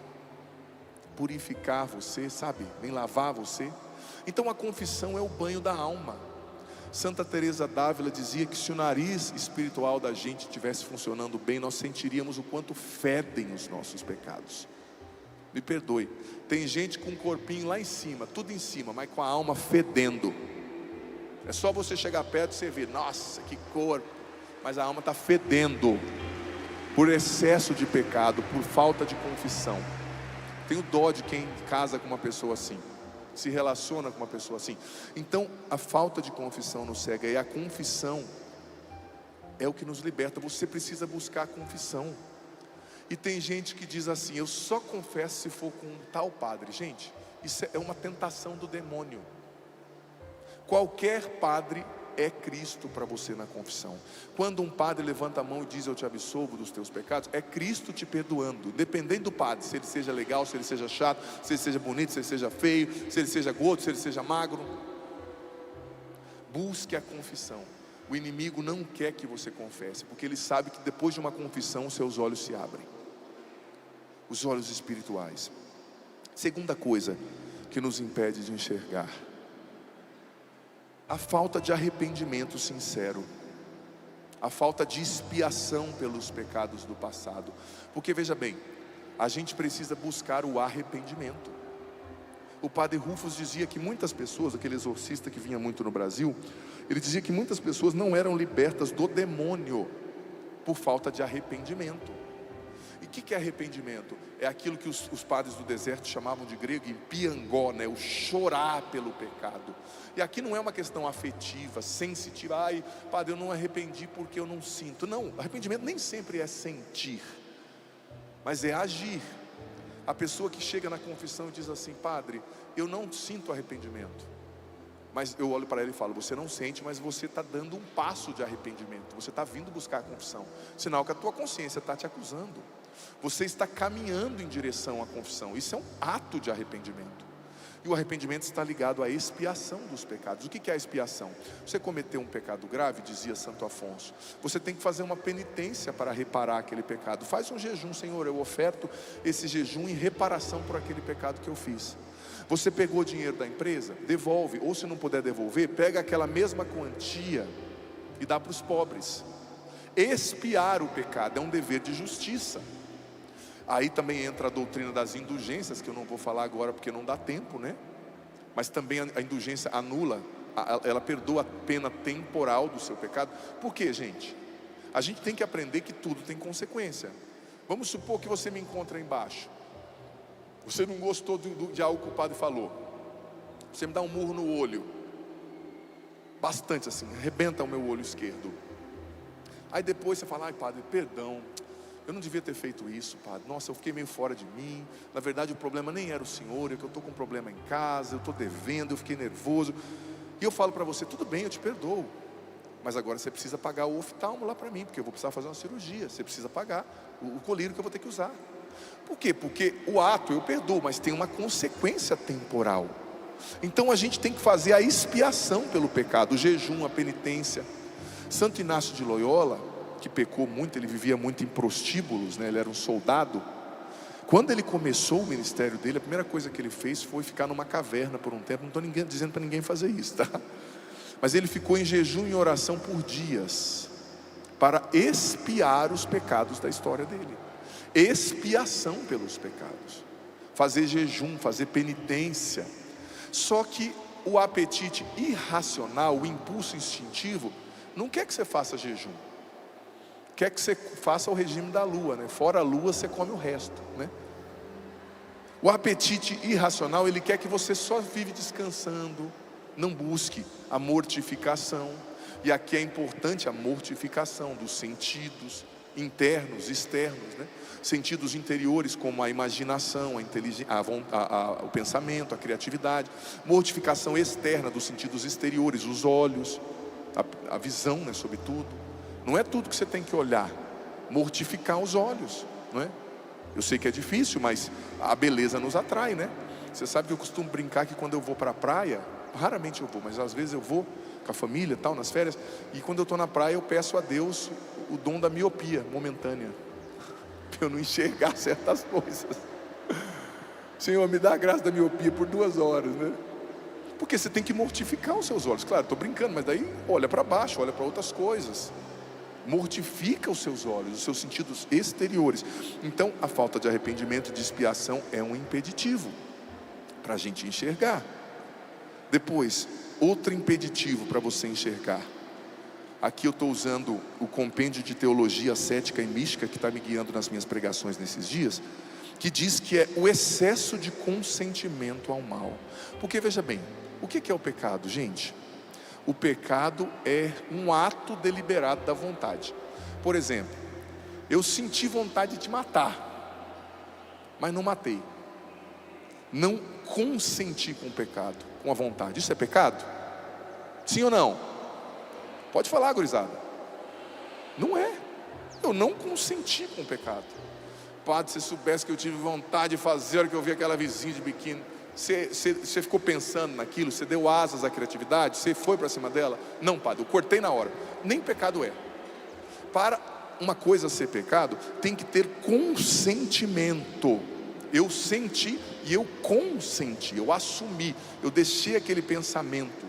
purificar você, sabe? Vem lavar você. Então a confissão é o banho da alma. Santa Teresa d'Ávila dizia que se o nariz espiritual da gente estivesse funcionando bem, nós sentiríamos o quanto fedem os nossos pecados. Me perdoe, tem gente com um corpinho lá em cima, tudo em cima, mas com a alma fedendo. É só você chegar perto e você ver, nossa, que corpo, mas a alma está fedendo, por excesso de pecado, por falta de confissão. Tenho dó de quem casa com uma pessoa assim, se relaciona com uma pessoa assim. Então a falta de confissão nos cega, e a confissão é o que nos liberta. Você precisa buscar a confissão. E tem gente que diz assim, eu só confesso se for com um tal padre. Gente, isso é uma tentação do demônio. Qualquer padre é Cristo para você na confissão. Quando um padre levanta a mão e diz, eu te absolvo dos teus pecados, é Cristo te perdoando, independente do padre, se ele seja legal, se ele seja chato, se ele seja bonito, se ele seja feio, se ele seja gordo, se ele seja magro. Busque a confissão. O inimigo não quer que você confesse, porque ele sabe que depois de uma confissão, os seus olhos se abrem, os olhos espirituais. Segunda coisa que nos impede de enxergar: a falta de arrependimento sincero, a falta de expiação pelos pecados do passado. Porque veja bem, a gente precisa buscar o arrependimento. O padre Rufus dizia que muitas pessoas, aquele exorcista que vinha muito no Brasil, ele dizia que muitas pessoas não eram libertas do demônio por falta de arrependimento. E o que é arrependimento? É aquilo que os padres do deserto chamavam de grego em piangó, né? O chorar pelo pecado. E aqui não é uma questão afetiva, sensitiva. Ai, padre, eu não arrependi porque eu não sinto. Não, arrependimento nem sempre é sentir, mas é agir. A pessoa que chega na confissão e diz assim, padre, eu não sinto arrependimento. Mas eu olho para ela e falo, você não sente, mas você está dando um passo de arrependimento. Você está vindo buscar a confissão. Sinal que a tua consciência está te acusando. Você está caminhando em direção à confissão. Isso é um ato de arrependimento. E o arrependimento está ligado à expiação dos pecados. O que é a expiação? Você cometeu um pecado grave, dizia Santo Afonso, você tem que fazer uma penitência para reparar aquele pecado. Faz um jejum, Senhor, eu oferto esse jejum em reparação por aquele pecado que eu fiz. Você pegou dinheiro da empresa, devolve, ou se não puder devolver, pega aquela mesma quantia e dá para os pobres. Expiar o pecado é um dever de justiça. Aí também entra a doutrina das indulgências, que eu não vou falar agora porque não dá tempo, né? Mas também a indulgência anula, ela perdoa a pena temporal do seu pecado. Por quê, gente? A gente tem que aprender que tudo tem consequência. Vamos supor que você me encontra aí embaixo. Você não gostou de algo que o padre falou. Você me dá um murro no olho, bastante assim, arrebenta o meu olho esquerdo. Aí depois você fala, ai padre, perdão, eu não devia ter feito isso, padre. Nossa, eu fiquei meio fora de mim. Na verdade o problema nem era o senhor, é que eu estou com um problema em casa, eu estou devendo, eu fiquei nervoso. E eu falo para você, tudo bem, eu te perdoo, mas agora você precisa pagar o oftalmo lá para mim, porque eu vou precisar fazer uma cirurgia. Você precisa pagar o colírio que eu vou ter que usar. Por quê? Porque o ato eu perdoo, mas tem uma consequência temporal. Então a gente tem que fazer a expiação pelo pecado, o jejum, a penitência. Santo Inácio de Loyola, que pecou muito, ele vivia muito em prostíbulos, né? Ele era um soldado. Quando ele começou o ministério dele, a primeira coisa que ele fez foi ficar numa caverna por um tempo. Não estou dizendo para ninguém fazer isso, tá? Mas ele ficou em jejum e oração por dias, para expiar os pecados da história dele. Expiação pelos pecados, fazer jejum, fazer penitência. Só que o apetite irracional, o impulso instintivo, não quer que você faça jejum, quer que você faça o regime da lua, né? Fora a lua você come o resto, né? O apetite irracional, ele quer que você só vive descansando, não busque a mortificação. E aqui é importante a mortificação dos sentidos internos, externos, né? Sentidos interiores como a imaginação, a inteligência, o pensamento, a criatividade. Mortificação externa dos sentidos exteriores, os olhos, a visão, né, sobretudo. Não é tudo que você tem que olhar. Mortificar os olhos, não é? Eu sei que é difícil, mas a beleza nos atrai, né? Você sabe que eu costumo brincar que quando eu vou para a praia, raramente eu vou, mas às vezes eu vou com a família, tal, nas férias, e quando eu estou na praia eu peço a Deus o dom da miopia momentânea, para eu não enxergar certas coisas. Senhor, me dá a graça da miopia por 2 horas, né? Porque você tem que mortificar os seus olhos. Claro, estou brincando, mas daí olha para baixo, olha para outras coisas. Mortifica os seus olhos, os seus sentidos exteriores. Então, a falta de arrependimento e de expiação é um impeditivo para a gente enxergar. Depois, outro impeditivo para você enxergar. Aqui eu estou usando o compêndio de teologia cética e mística que está me guiando nas minhas pregações nesses dias, que diz que é o excesso de consentimento ao mal. Porque veja bem, o que é o pecado, gente? O pecado é um ato deliberado da vontade. Por exemplo, eu senti vontade de matar, mas não matei. Não consenti com o pecado, com a vontade. Isso é pecado? Sim ou não? Pode falar, gurizada. Não é. Eu não consenti com o pecado. Padre, se soubesse que eu tive vontade de fazer a hora que eu vi aquela vizinha de biquíni, você ficou pensando naquilo, você deu asas à criatividade, você foi para cima dela? Não, padre, eu cortei na hora. Nem pecado é. Para uma coisa ser pecado, tem que ter consentimento. Eu senti e eu consenti, eu assumi, eu deixei aquele pensamento,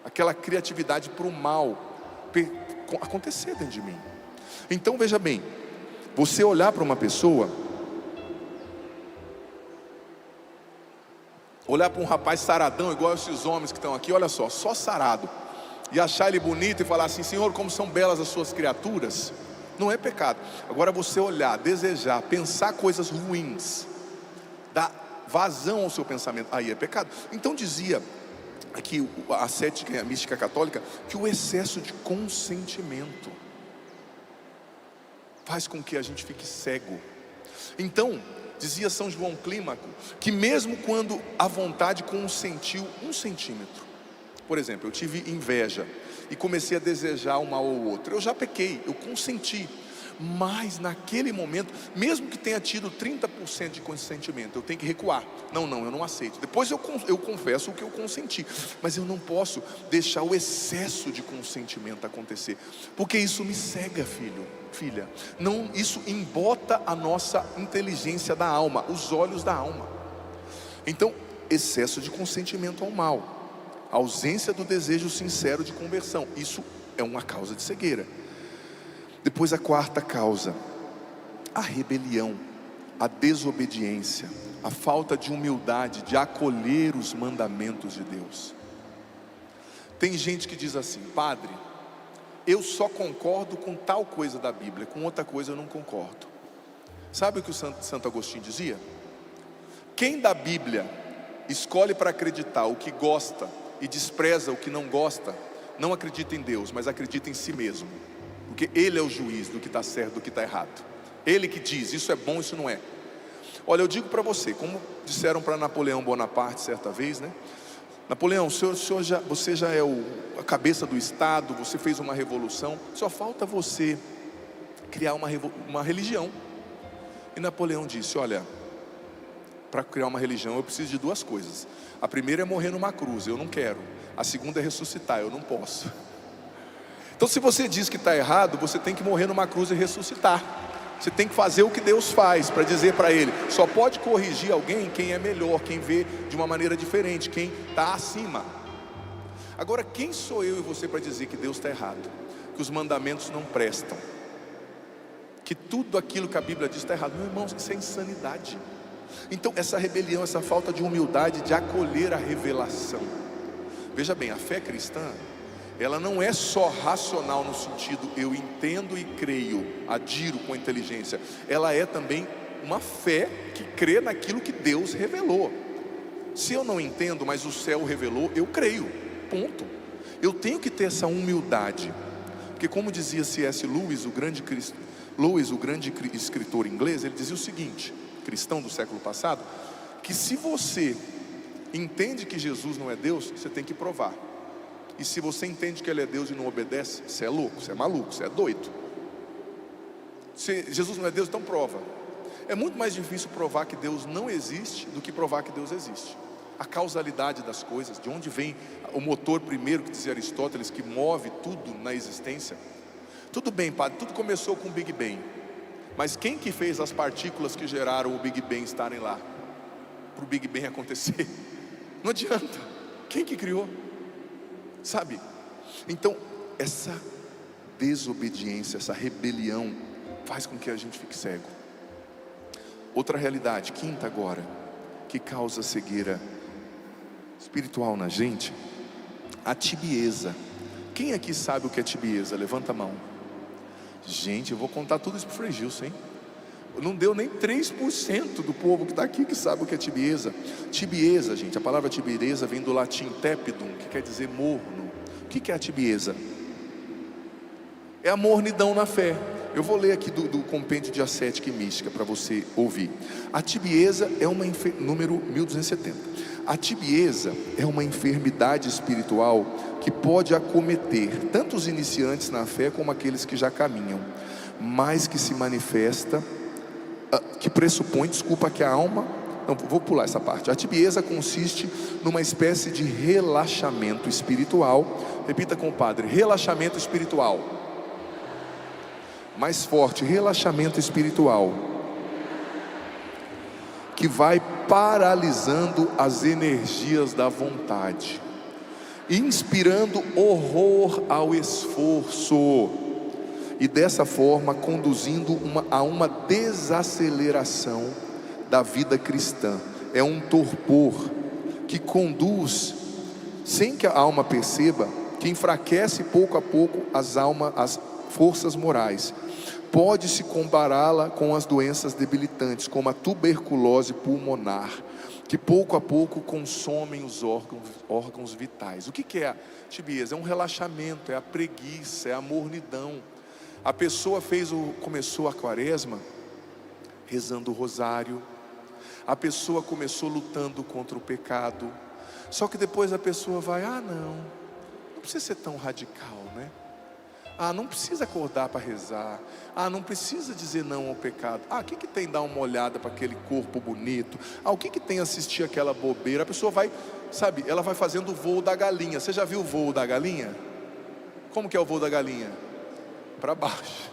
aquela criatividade para o mal acontecer dentro de mim. Então veja bem, você olhar para uma pessoa, olhar para um rapaz saradão, igual esses homens que estão aqui, olha só sarado, e achar ele bonito e falar assim: Senhor, como são belas as suas criaturas, não é pecado. Agora você olhar, desejar, pensar coisas ruins, dar vazão ao seu pensamento, aí é pecado. Então dizia aqui a cética e a mística católica que o excesso de consentimento faz com que a gente fique cego. Então, dizia São João Clímaco, que mesmo quando a vontade consentiu 1 centímetro, por exemplo, eu tive inveja e comecei a desejar um mal ao outro, eu já pequei, eu consenti, mas naquele momento, mesmo que tenha tido 30% de consentimento, eu tenho que recuar. Não, eu não aceito. Depois eu confesso o que eu consenti, mas eu não posso deixar o excesso de consentimento acontecer, porque isso me cega, filha. Não, isso embota a nossa inteligência da alma, os olhos da alma. Então, excesso de consentimento ao mal, ausência do desejo sincero de conversão, isso é uma causa de cegueira. Depois a quarta causa, a rebelião, a desobediência, a falta de humildade, de acolher os mandamentos de Deus. Tem gente que diz assim: padre, eu só concordo com tal coisa da Bíblia, com outra coisa eu não concordo. Sabe o que o Santo Agostinho dizia? Quem da Bíblia escolhe para acreditar o que gosta e despreza o que não gosta, não acredita em Deus, mas acredita em si mesmo. Porque Ele é o juiz do que está certo, do que está errado. Ele que diz, isso é bom, isso não é. Olha, eu digo para você, como disseram para Napoleão Bonaparte certa vez, né? Napoleão, você já é a cabeça do Estado, você fez uma revolução, só falta você criar uma religião. E Napoleão disse: olha, para criar uma religião eu preciso de 2 coisas. A primeira é morrer numa cruz, eu não quero. A segunda é ressuscitar, eu não posso. Então, se você diz que está errado, você tem que morrer numa cruz e ressuscitar. Você tem que fazer o que Deus faz, para dizer para Ele. Só pode corrigir alguém quem é melhor, quem vê de uma maneira diferente, quem está acima. Agora, quem sou eu e você para dizer que Deus está errado, que os mandamentos não prestam, que tudo aquilo que a Bíblia diz está errado? Meu irmão, isso é insanidade. Então, essa rebelião, essa falta de humildade, de acolher a revelação. Veja bem, a fé cristã, ela não é só racional no sentido eu entendo e creio, adiro com a inteligência. Ela é também uma fé que crê naquilo que Deus revelou. Se eu não entendo, mas o céu revelou, eu creio, ponto. Eu tenho que ter essa humildade, porque como dizia C.S. Lewis, o grande escritor inglês, ele dizia o seguinte, cristão do século passado, que se você entende que Jesus não é Deus, você tem que provar. E se você entende que Ele é Deus e não obedece, você é louco, você é maluco, você é doido. Se Jesus não é Deus, então prova. É muito mais difícil provar que Deus não existe do que provar que Deus existe. A causalidade das coisas, de onde vem o motor primeiro, que dizia Aristóteles, que move tudo na existência. Tudo bem, padre, tudo começou com o Big Bang. Mas quem que fez as partículas que geraram o Big Bang estarem lá? para o Big Bang acontecer. Não adianta. Quem que criou? Sabe? Então, essa desobediência, essa rebelião faz com que a gente fique cego. Outra realidade, quinta agora, que causa cegueira espiritual na gente, a tibieza. Quem aqui sabe o que é tibieza? Levanta a mão. Gente, eu vou contar tudo isso para o Frei Gilson, hein? Não deu nem 3% do povo que está aqui que sabe o que é tibieza. Tibieza, gente, a palavra tibieza vem do latim tepidum, que quer dizer morno. O que é a tibieza? É a mornidão na fé. Eu vou ler aqui do compêndio de ascética e mística para você ouvir. A tibieza é uma número 1270. A tibieza é uma enfermidade espiritual que pode acometer tanto os iniciantes na fé como aqueles que já caminham, mas que se manifesta, que pressupõe, que a alma... Não, vou pular essa parte. A tibieza consiste numa espécie de relaxamento espiritual. Repita com o padre: relaxamento espiritual. Mais forte: relaxamento espiritual, que vai paralisando as energias da vontade, inspirando horror ao esforço, e dessa forma conduzindo a uma desaceleração da vida cristã. É um torpor que conduz, sem que a alma perceba, que enfraquece pouco a pouco as forças morais. Pode-se compará-la com as doenças debilitantes, como a tuberculose pulmonar, que pouco a pouco consomem os órgãos vitais. O que é a tibieza? É um relaxamento, é a preguiça, é a mornidão. A pessoa começou a quaresma rezando o rosário, a pessoa começou lutando contra o pecado, só que depois a pessoa vai: não precisa ser tão radical, né? Não precisa acordar para rezar. Não precisa dizer não ao pecado. O que tem dar uma olhada para aquele corpo bonito? O que tem assistir aquela bobeira? A pessoa vai, sabe, ela vai fazendo o voo da galinha. Você já viu o voo da galinha? Como que é o voo da galinha? Para baixo.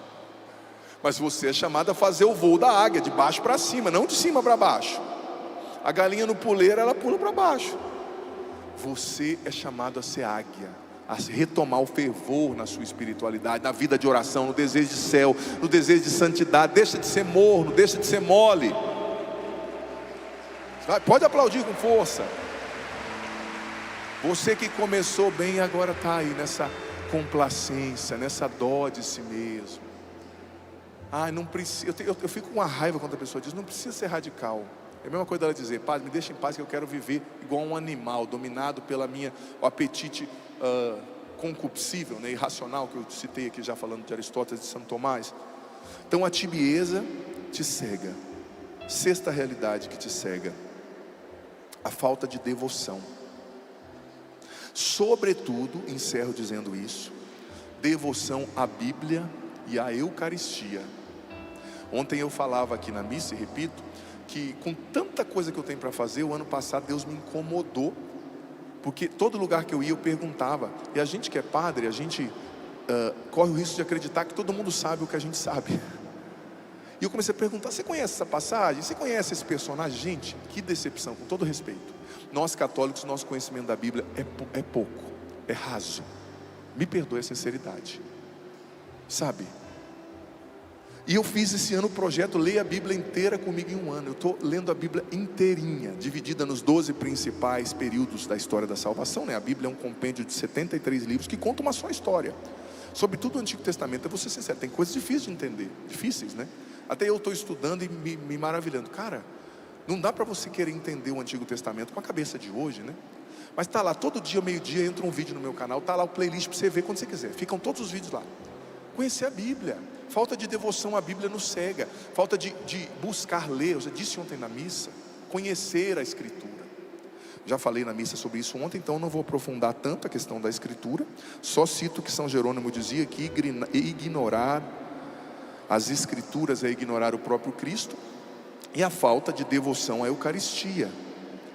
Mas você é chamado a fazer o voo da águia, de baixo para cima, não de cima para baixo. A galinha no puleiro, ela pula para baixo. Você é chamado a ser águia, a retomar o fervor na sua espiritualidade, na vida de oração, no desejo de céu, no desejo de santidade. Deixa de ser morno, deixa de ser mole. Pode aplaudir com força. Você que começou bem, agora está aí nessa complacência, nessa dó de si mesmo. Não precisa. Eu fico com uma raiva quando a pessoa diz: não precisa ser radical. É a mesma coisa dela dizer: padre, me deixa em paz que eu quero viver igual um animal, dominado pela o apetite concupiscível, né, irracional, que eu citei aqui já falando de Aristóteles e de Santo Tomás. Então a tibieza te cega. Sexta realidade que te cega: a falta de devoção. Sobretudo, encerro dizendo isso, devoção à Bíblia e à Eucaristia. Ontem eu falava aqui na missa, e repito, que com tanta coisa que eu tenho para fazer, o ano passado Deus me incomodou, porque todo lugar que eu ia eu perguntava, e a gente que é padre, a gente corre o risco de acreditar que todo mundo sabe o que a gente sabe. E eu comecei a perguntar: você conhece essa passagem? Você conhece esse personagem? Gente, que decepção, com todo respeito. Nós católicos, nosso conhecimento da Bíblia é pouco, é raso. Me perdoe a sinceridade, sabe? E eu fiz esse ano o projeto Leia a Bíblia inteira comigo em um ano. Eu estou lendo a Bíblia inteirinha, dividida nos 12 principais períodos da história da salvação, né? A Bíblia é um compêndio de 73 livros que conta uma só história. Sobretudo o Antigo Testamento. Eu vou ser sincero, tem coisas difíceis de entender, difíceis, né? Até eu estou estudando e me maravilhando. Cara, não dá para você querer entender o Antigo Testamento com a cabeça de hoje, né? Mas está lá, todo dia, meio-dia, entra um vídeo no meu canal. Está lá o playlist para você ver quando você quiser. Ficam todos os vídeos lá. Conhecer a Bíblia. Falta de devoção à Bíblia nos cega. Falta de buscar ler. Eu já disse ontem na missa, conhecer a Escritura. Já falei na missa sobre isso ontem, então não vou aprofundar tanto a questão da Escritura. Só cito que São Jerônimo dizia que ignorar as Escrituras é ignorar o próprio Cristo. E a falta de devoção à Eucaristia.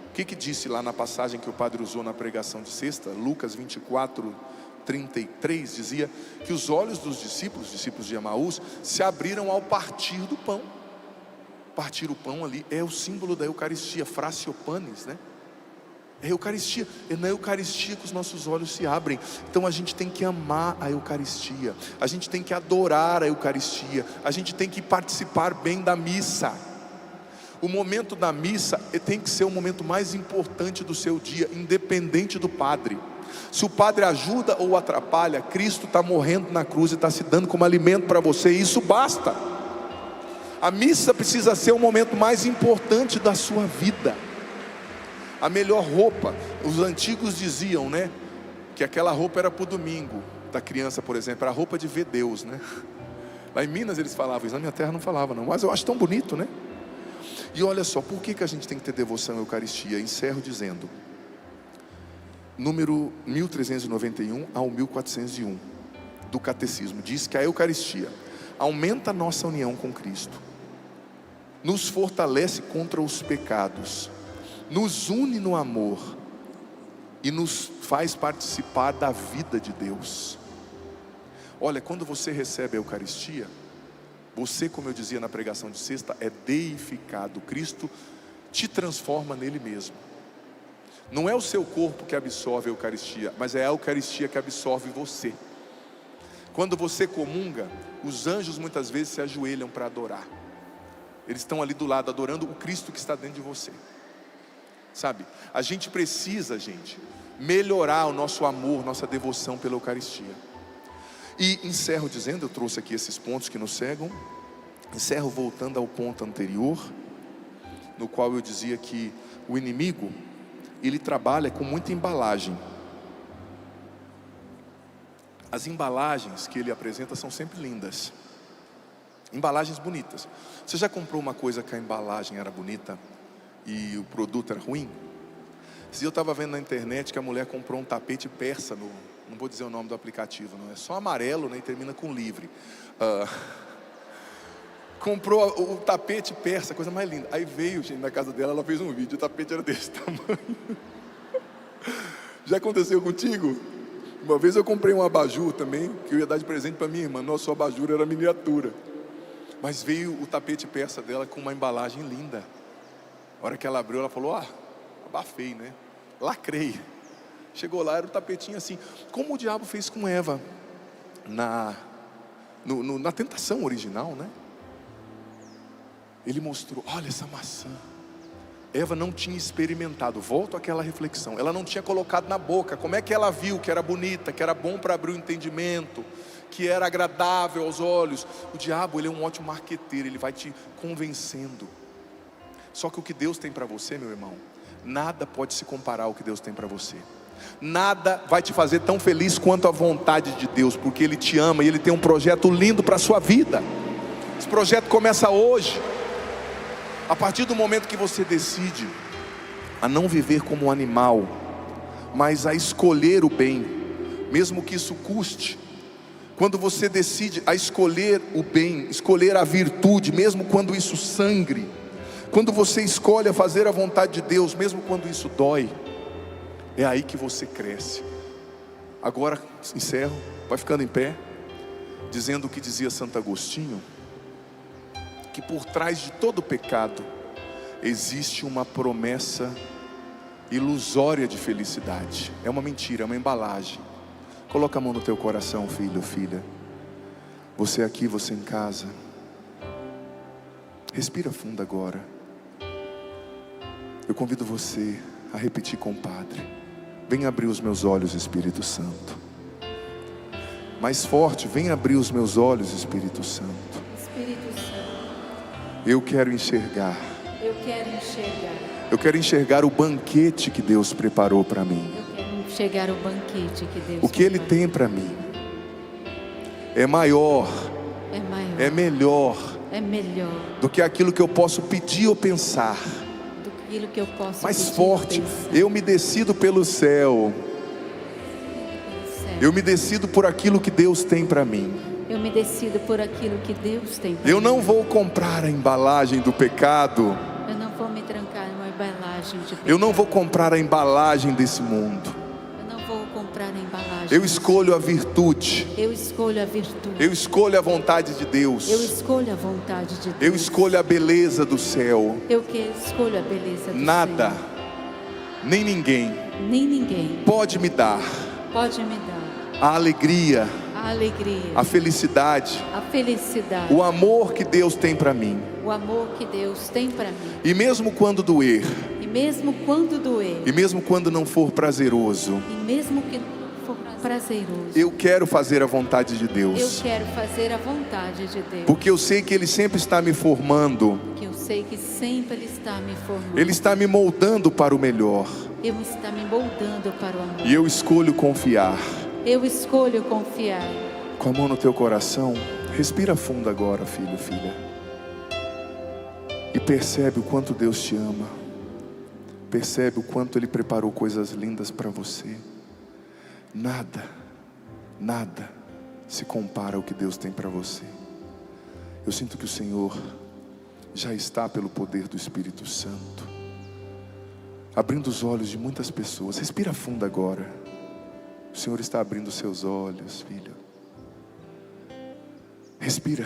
O que disse lá na passagem que o padre usou na pregação de sexta? Lucas 24:33, dizia que os olhos dos discípulos de Emaús, se abriram ao partir do pão. Partir o pão ali é o símbolo da Eucaristia, fraciopanes, né? É a Eucaristia, é na Eucaristia que os nossos olhos se abrem. Então a gente tem que amar a Eucaristia, a gente tem que adorar a Eucaristia, a gente tem que participar bem da missa. O momento da missa tem que ser o momento mais importante do seu dia, independente do padre. Se o padre ajuda ou atrapalha, Cristo está morrendo na cruz e está se dando como alimento para você, e isso basta. A missa precisa ser o momento mais importante da sua vida. A melhor roupa, os antigos diziam, né, que aquela roupa era para o domingo da criança, por exemplo, era a roupa de ver Deus, né? Lá em Minas eles falavam isso, na minha terra não falava não, mas eu acho tão bonito, né? E olha só, por que a gente tem que ter devoção à Eucaristia? Encerro dizendo, número 1391 ao 1401 do Catecismo, diz que a Eucaristia aumenta a nossa união com Cristo, nos fortalece contra os pecados, nos une no amor e nos faz participar da vida de Deus. Olha, quando você recebe a Eucaristia, você, como eu dizia na pregação de sexta, é deificado. Cristo te transforma nele mesmo. Não é o seu corpo que absorve a Eucaristia, mas é a Eucaristia que absorve você. Quando você comunga, os anjos muitas vezes se ajoelham para adorar. Eles estão ali do lado adorando o Cristo que está dentro de você. Sabe, a gente precisa, melhorar o nosso amor, nossa devoção pela Eucaristia. E encerro dizendo, eu trouxe aqui esses pontos que nos cegam. Encerro voltando ao ponto anterior, no qual eu dizia que o inimigo, ele trabalha com muita embalagem. As embalagens que ele apresenta são sempre lindas, embalagens bonitas. Você já comprou uma coisa que a embalagem era bonita e o produto era ruim? Se eu estava vendo na internet que a mulher comprou um tapete persa, não vou dizer o nome do aplicativo, não é só amarelo, né, e termina com livre. Comprou o tapete persa, coisa mais linda. Aí veio, gente, na casa dela, ela fez um vídeo, o tapete era desse tamanho. Já aconteceu contigo? Uma vez eu comprei um abajur também, que eu ia dar de presente para minha irmã. Nosso abajur era miniatura, mas veio o tapete persa dela com uma embalagem linda. A hora que ela abriu, ela falou: abafei, né? Lacrei. Chegou lá, era um tapetinho assim, como o diabo fez com Eva na tentação original, né? Ele mostrou: olha essa maçã. Eva não tinha experimentado, volto àquela reflexão, ela não tinha colocado na boca. Como é que ela viu que era bonita, que era bom para abrir o entendimento, que era agradável aos olhos? O diabo, ele é um ótimo marqueteiro, ele vai te convencendo. Só que o que Deus tem para você, meu irmão, nada pode se comparar ao que Deus tem para você. Nada vai te fazer tão feliz quanto a vontade de Deus, porque Ele te ama e Ele tem um projeto lindo para a sua vida. Esse projeto começa hoje. A partir do momento que você decide a não viver como um animal, mas a escolher o bem, mesmo que isso custe. Quando você decide a escolher o bem, escolher a virtude, mesmo quando isso sangre. Quando você escolhe a fazer a vontade de Deus, mesmo quando isso dói, é aí que você cresce. Agora encerro, vai ficando em pé, dizendo o que dizia Santo Agostinho, que por trás de todo pecado existe uma promessa ilusória de felicidade. É uma mentira, é uma embalagem. Coloca a mão no teu coração, filho ou filha. Você aqui, você em casa. Respira fundo agora. Eu convido você a repetir com o Padre: vem abrir os meus olhos, Espírito Santo. Mais forte: vem abrir os meus olhos, Espírito Santo. Espírito Santo, eu quero enxergar. eu quero enxergar. Eu quero enxergar o banquete que Deus preparou para mim. Eu quero enxergar o banquete que Deus O que Ele tem para mim é maior, é melhor do que aquilo que eu posso pedir ou pensar. do que aquilo que eu posso Mais pedir, forte: pensar. eu me decido pelo céu. Eu me decido por aquilo que Deus tem para mim. Eu me decido por aquilo que Deus tem para mim. Eu não vou comprar a embalagem do pecado. Eu não vou me trancar numa embalagem de pecado. Eu não vou comprar a embalagem desse mundo. Eu não vou comprar comprar embalagem. Eu escolho a virtude. Eu escolho a virtude. Eu escolho a vontade de Deus. Eu escolho a vontade de Deus. Eu escolho a beleza do céu. Eu escolho a beleza do Nada, céu. nem ninguém Nem ninguém pode me dar pode me dar a alegria, a alegria, a felicidade, a felicidade, o amor que Deus tem para mim. o amor que Deus tem para mim. E mesmo quando doer, E mesmo quando doer, e mesmo quando não for prazeroso, e mesmo que for prazeroso, eu quero fazer a vontade de eu Deus. quero fazer a vontade de Deus. Porque eu sei que Ele sempre está me formando. Porque eu sei que sempre Ele está me formando. Ele está me moldando para o melhor. Ele está me moldando para o amor. E eu escolho confiar. Eu escolho confiar. Com a mão no teu coração, respira fundo agora, filho, filha. E percebe o quanto Deus te ama. Percebe o quanto Ele preparou coisas lindas para você. Nada, nada se compara ao que Deus tem para você. Eu sinto que o Senhor já está, pelo poder do Espírito Santo, abrindo os olhos de muitas pessoas. Respira fundo agora. O Senhor está abrindo seus olhos, filho. Respira,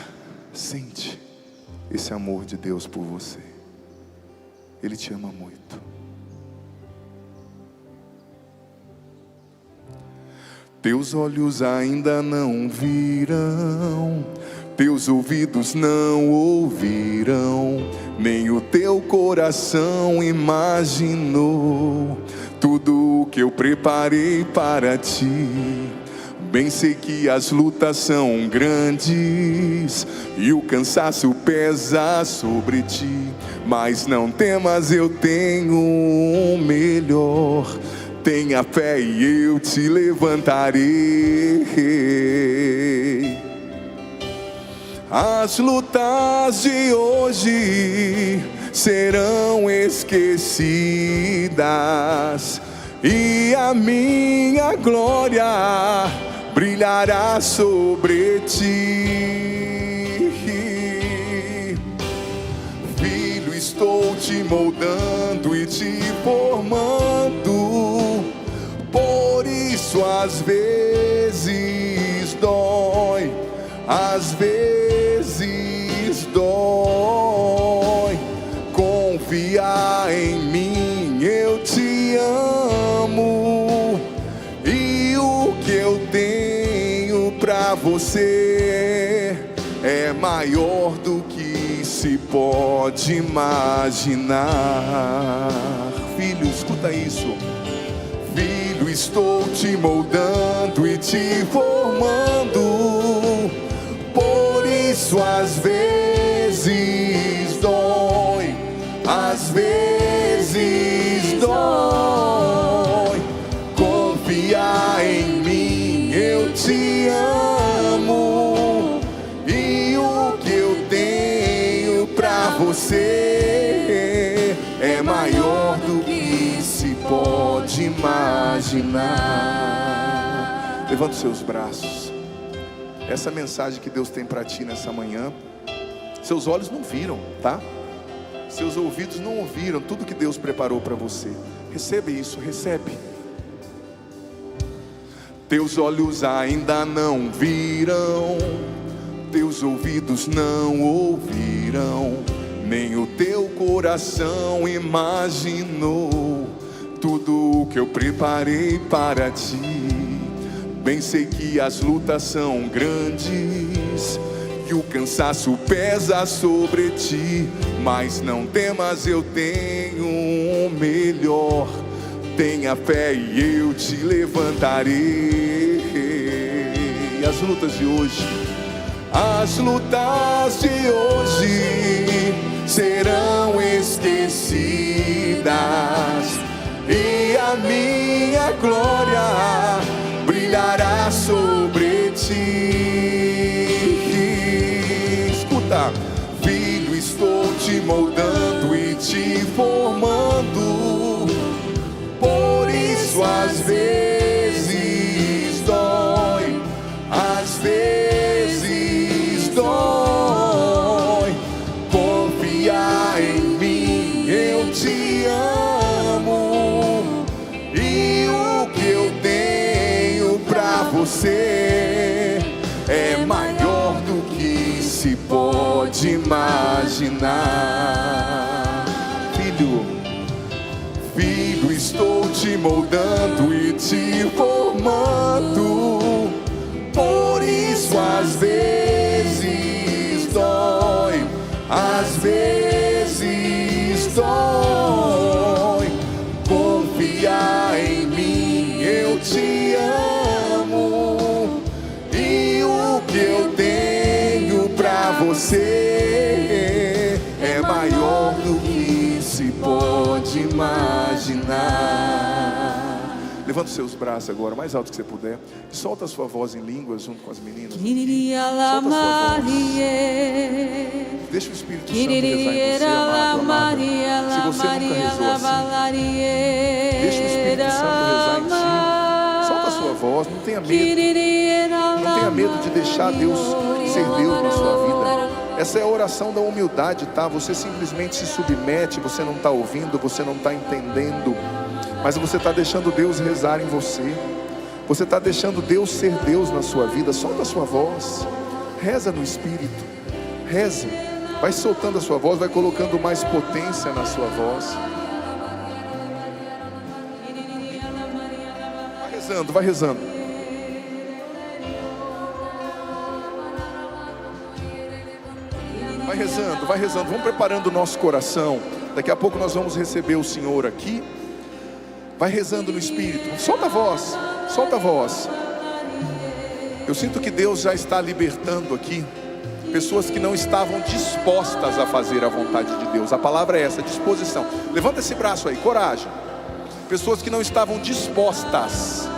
sente esse amor de Deus por você. Ele te ama muito. Teus olhos ainda não viram, teus ouvidos não ouviram, nem o teu coração imaginou tudo o que eu preparei para ti. Bem sei que as lutas são grandes e o cansaço pesa sobre ti, mas não temas, eu tenho um melhor. Tenha fé e eu te levantarei. As lutas de hoje serão esquecidas e a minha glória brilhará sobre ti. Filho, estou te moldando e te formando. Por isso às vezes dói, às vezes dói. Confia em mim, eu te amo. E o que eu tenho pra você é maior do que se pode imaginar. Filho, escuta isso. Filho, estou te moldando e te formando. Por isso às vezes dói, às vezes dói. Confia em mim, eu te amo. E o que eu tenho pra você é maior do que se pode imaginar. Levanta os seus braços. Essa mensagem que Deus tem para ti nessa manhã, seus olhos não viram, tá? Seus ouvidos não ouviram tudo que Deus preparou para você. Recebe isso, recebe. Teus olhos ainda não viram, teus ouvidos não ouviram, nem o teu coração imaginou tudo o que eu preparei para ti. Bem sei que as lutas são grandes e o cansaço pesa sobre ti, mas não temas, eu tenho um melhor. Tenha fé e eu te levantarei. As lutas de hoje, as lutas de hoje serão esquecidas e a minha glória brilhará sobre ti. Escuta, filho, estou te moldando e te formando. Por isso às vezes dói, às vezes dói. Confia em mim, eu te amo. E o que eu tenho você é maior do que se pode imaginar. Filho, estou te moldando e te formando. Por isso às vezes dói, às vezes dói. Confiar em mim, eu te amo. E o que eu tenho pra você é maior do que se pode imaginar. Levanta os seus braços agora, mais alto que você puder. E solta a sua voz em línguas junto com as meninas. Solta a sua voz. Deixa o Espírito Santo rezar em você, amado, amada. Se você nunca rezou assim, deixa o Espírito Santo rezar em ti. Solta a sua voz, não tenha medo. Não tenha medo de deixar Deus ser Deus na sua vida. Essa é a oração da humildade, tá? Você simplesmente se submete, você não está ouvindo, você não está entendendo, mas você está deixando Deus rezar em você. Você está deixando Deus ser Deus na sua vida. Solta a sua voz, reza no Espírito, reza. Vai soltando a sua voz, vai colocando mais potência na sua voz. Vai rezando, vai rezando. Vai rezando, vai rezando. Vamos preparando o nosso coração. Daqui a pouco nós vamos receber o Senhor aqui. Vai rezando no Espírito. Solta a voz, solta a voz. Eu sinto que Deus já está libertando aqui pessoas que não estavam dispostas a fazer a vontade de Deus. A palavra é essa, disposição. Levanta esse braço aí, coragem. Pessoas que não estavam dispostas.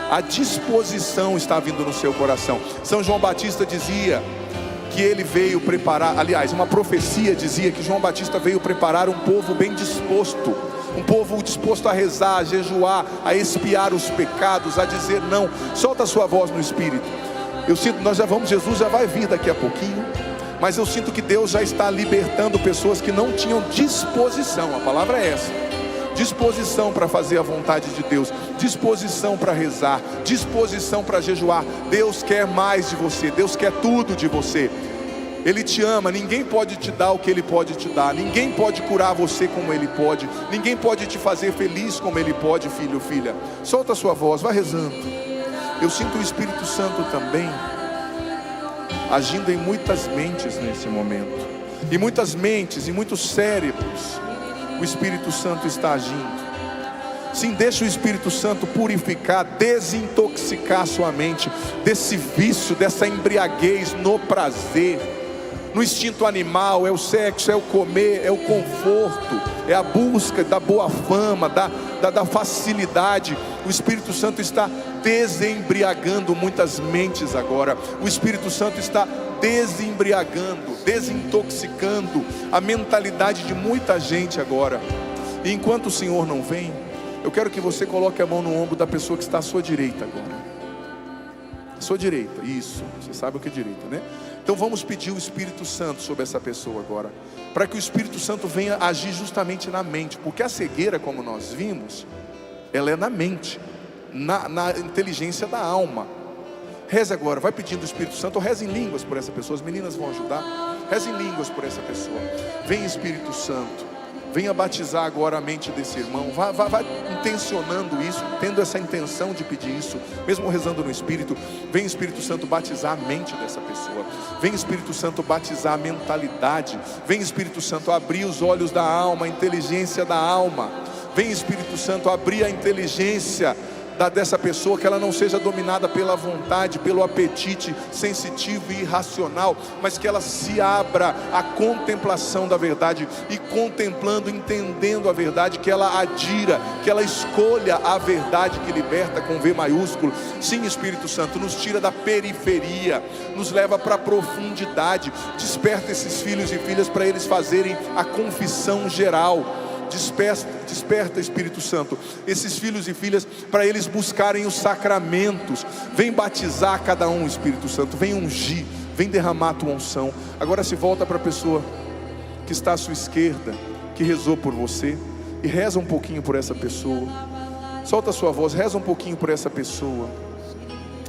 A disposição está vindo no seu coração. São João Batista dizia que ele veio preparar, aliás, uma profecia dizia que João Batista veio preparar um povo bem disposto. Um povo disposto a rezar, a jejuar, a expiar os pecados, a dizer não. Solta a sua voz no Espírito. Eu sinto, nós já vamos, Jesus já vai vir daqui a pouquinho, mas eu sinto que Deus já está libertando pessoas que não tinham disposição. A palavra é essa: disposição para fazer a vontade de Deus, disposição para rezar, disposição para jejuar. Deus quer mais de você, Deus quer tudo de você. Ele te ama, ninguém pode te dar o que Ele pode te dar. Ninguém pode curar você como Ele pode. Ninguém pode te fazer feliz como Ele pode, filho, filha. Solta a sua voz, vai rezando. Eu sinto o Espírito Santo também agindo em muitas mentes nesse momento. Em muitas mentes, em muitos cérebros, o Espírito Santo está agindo. Sim, deixa o Espírito Santo purificar, desintoxicar a sua mente desse vício, dessa embriaguez no prazer, no instinto animal. É o sexo, é o comer, é o conforto, é a busca da boa fama, da facilidade. O Espírito Santo está desembriagando muitas mentes agora. O Espírito Santo está desembriagando, desintoxicando a mentalidade de muita gente agora. E enquanto o Senhor não vem, eu quero que você coloque a mão no ombro da pessoa que está à sua direita agora. À sua direita, isso, você sabe o que é direita, né? Então vamos pedir o Espírito Santo sobre essa pessoa agora, para que o Espírito Santo venha agir justamente na mente, porque a cegueira, como nós vimos, ela é na mente, na inteligência da alma. Reze agora, vai pedindo o Espírito Santo, ou reze em línguas por essa pessoa. As meninas vão ajudar. Reze em línguas por essa pessoa. Vem, Espírito Santo, venha batizar agora a mente desse irmão. Vai intencionando isso, tendo essa intenção de pedir isso, mesmo rezando no Espírito. Vem, Espírito Santo, batizar a mente dessa pessoa. Vem, Espírito Santo, batizar a mentalidade. Vem, Espírito Santo, abrir os olhos da alma, a inteligência da alma. Vem, Espírito Santo, abrir a inteligência dessa pessoa, que ela não seja dominada pela vontade, pelo apetite sensitivo e irracional, mas que ela se abra à contemplação da verdade, e contemplando, entendendo a verdade, que ela adira, que ela escolha a verdade que liberta, com V maiúsculo. Sim, Espírito Santo, nos tira da periferia, nos leva para a profundidade. Desperta esses filhos e filhas para eles fazerem a confissão geral. Desperta, Espírito Santo, esses filhos e filhas para eles buscarem os sacramentos. Vem batizar cada um, Espírito Santo, vem ungir, vem derramar a tua unção. Agora se volta para a pessoa que está à sua esquerda, que rezou por você, e reza um pouquinho por essa pessoa. Solta a sua voz, reza um pouquinho por essa pessoa.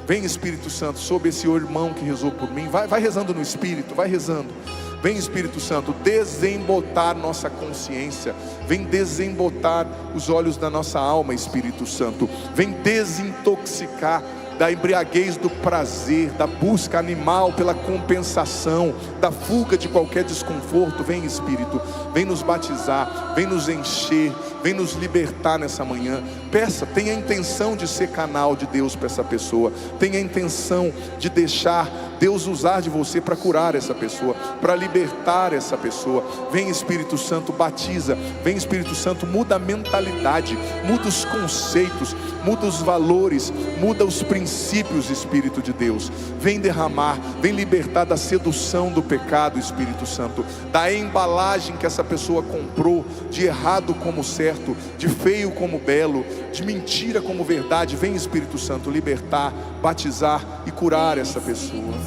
Vem Espírito Santo sobre esse irmão que rezou por mim. Vai rezando no Espírito, vai rezando. Vem Espírito Santo desembotar nossa consciência. Vem desembotar os olhos da nossa alma, Espírito Santo. Vem desintoxicar da embriaguez do prazer, da busca animal pela compensação, da fuga de qualquer desconforto. Vem Espírito, vem nos batizar, vem nos encher, vem nos libertar nessa manhã. Peça, tenha a intenção de ser canal de Deus para essa pessoa, tenha a intenção de deixar Deus usar de você para curar essa pessoa, para libertar essa pessoa. Vem Espírito Santo, batiza. Vem Espírito Santo, muda a mentalidade, muda os conceitos, muda os valores, muda os princípios, Espírito de Deus. Vem derramar, vem libertar da sedução do pecado, Espírito Santo, da embalagem que essa pessoa comprou, de errado como certo, de feio como belo, de mentira como verdade. Vem Espírito Santo libertar, batizar e curar essa pessoa.